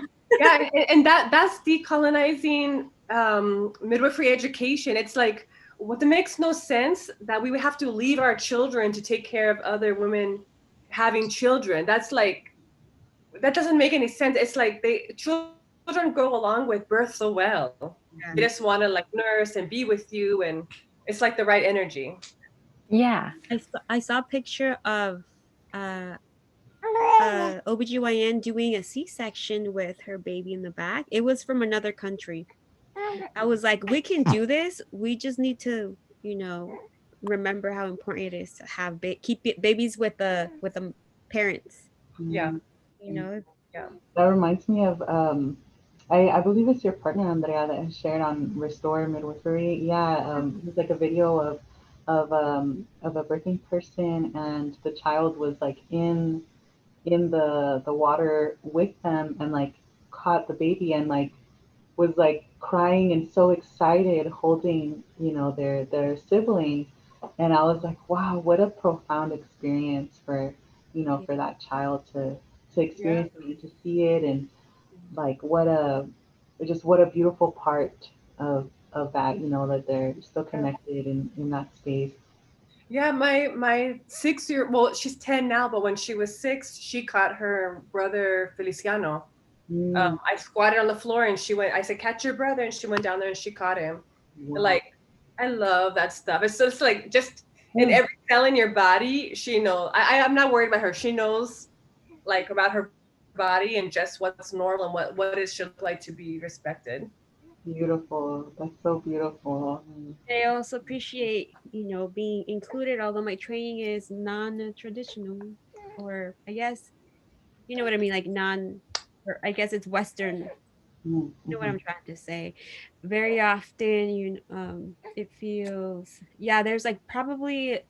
And that's decolonizing midwifery education. It's like, what makes no sense that we would have to leave our children to take care of other women having children. That's like, that doesn't make any sense. It's like children go along with birth so well. Yeah. They just want to like nurse and be with you, and it's like the right energy. Yeah. I saw a picture of OBGYN doing a C-section with her baby in the back. It was from another country. I was like, we can do this. We just need to, remember how important it is to have keep babies with the parents. Yeah. Yeah. That reminds me of I believe it's your partner Andrea that has shared on Restore Midwifery. Yeah, it's like a video of a birthing person, and the child was like in the water with them, and like caught the baby, and like was like crying and so excited holding, their sibling. And I was like, wow, what a profound experience for, for that child to experience it and to see it. And like what a beautiful part of that, that they're still connected in that space. Yeah, my 6-year, well, she's 10 now, but when she was 6, she caught her brother Feliciano. Mm, I squatted on the floor and I said, catch your brother. And she went down there and she caught him. wow. Like, I love that stuff. It's just like, just in every cell in your body, she knows. I'm not worried about her. She knows like about her body and just what's normal and what it should look like to be respected. Beautiful. That's so beautiful. I also appreciate, being included, although my training is non-traditional, or I guess, you know what I mean, like or I guess it's Western. Mm, You know what mhm. I'm trying to say. Very often, it feels, yeah, there's like probably,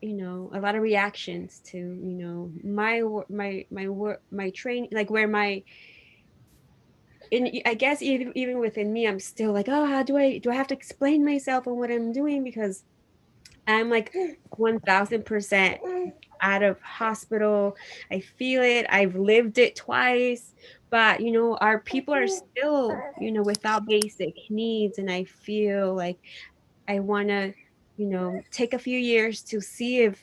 a lot of reactions to, my train, like where my, and I guess even within me, I'm still like, oh, how do I have to explain myself and what I'm doing? Because I'm like 1000% out of hospital. I feel it. I've lived it twice. But, our people are still, without basic needs. And I feel like I want to, take a few years to see if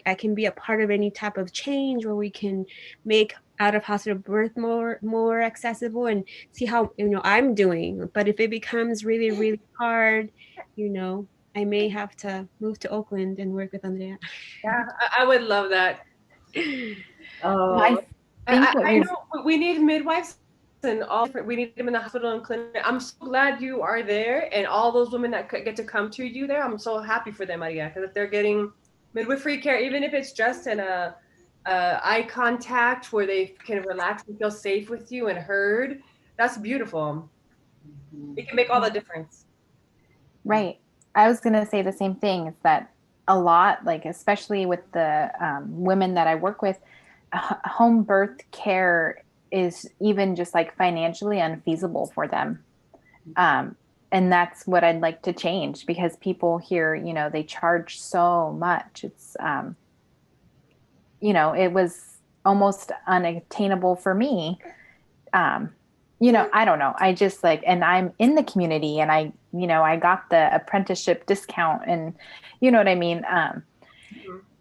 I can be a part of any type of change where we can make out of hospital birth more accessible, and see how, I'm doing. But if it becomes really, really hard, I may have to move to Oakland and work with Andrea. Yeah, I would love that. Oh, I think what I you're know we need midwives and all different. We need them in the hospital and clinic. I'm so glad you are there, and all those women that get to come to you there. I'm so happy for them, Maria, because if they're getting midwifery care, even if it's just in a eye contact where they can relax and feel safe with you and heard, that's beautiful. mhm. It can make all the difference. right. I was going to say the same thing, is that a lot, like, especially with the women that I work with, home birth care is even just like financially unfeasible for them. And that's what I'd like to change, because people here, they charge so much. It's, it was almost unattainable for me. Um, I don't know. I just like, and I'm in the community, and I got the apprenticeship discount, and you know what I mean? Mhm.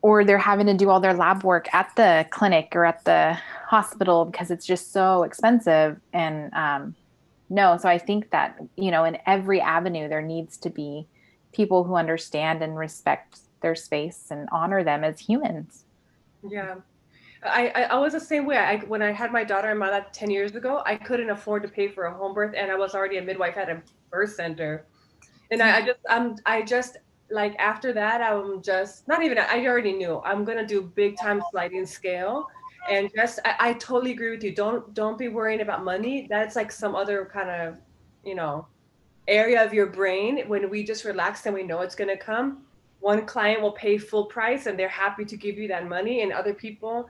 Or they're having to do all their lab work at the clinic or at the hospital because it's just so expensive. And no, so I think that, in every avenue, there needs to be people who understand and respect their space and honor them as humans. Yeah. I was the same way. When I had my daughter in my lab 10 years ago, I couldn't afford to pay for a home birth, and I was already a midwife at a birth center. And I just like after that, I'm just not even, I already knew I'm gonna do big time sliding scale. And just I totally agree with you. Don't be worrying about money. That's like some other kind of, you know, area of your brain. When we just relax and we know it's gonna come, one client will pay full price and they're happy to give you that money, and other people,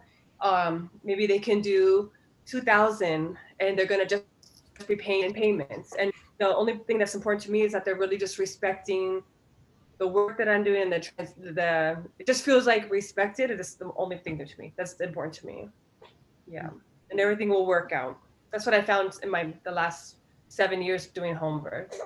maybe they can do 2,000 and they're gonna just be paying in payments. And the only thing that's important to me is that they're really just respecting the work that I'm doing, and the it just feels like respected. It is the only thing to me that's important to me. Yeah, and everything will work out. That's what I found in the last 7 years doing home birth.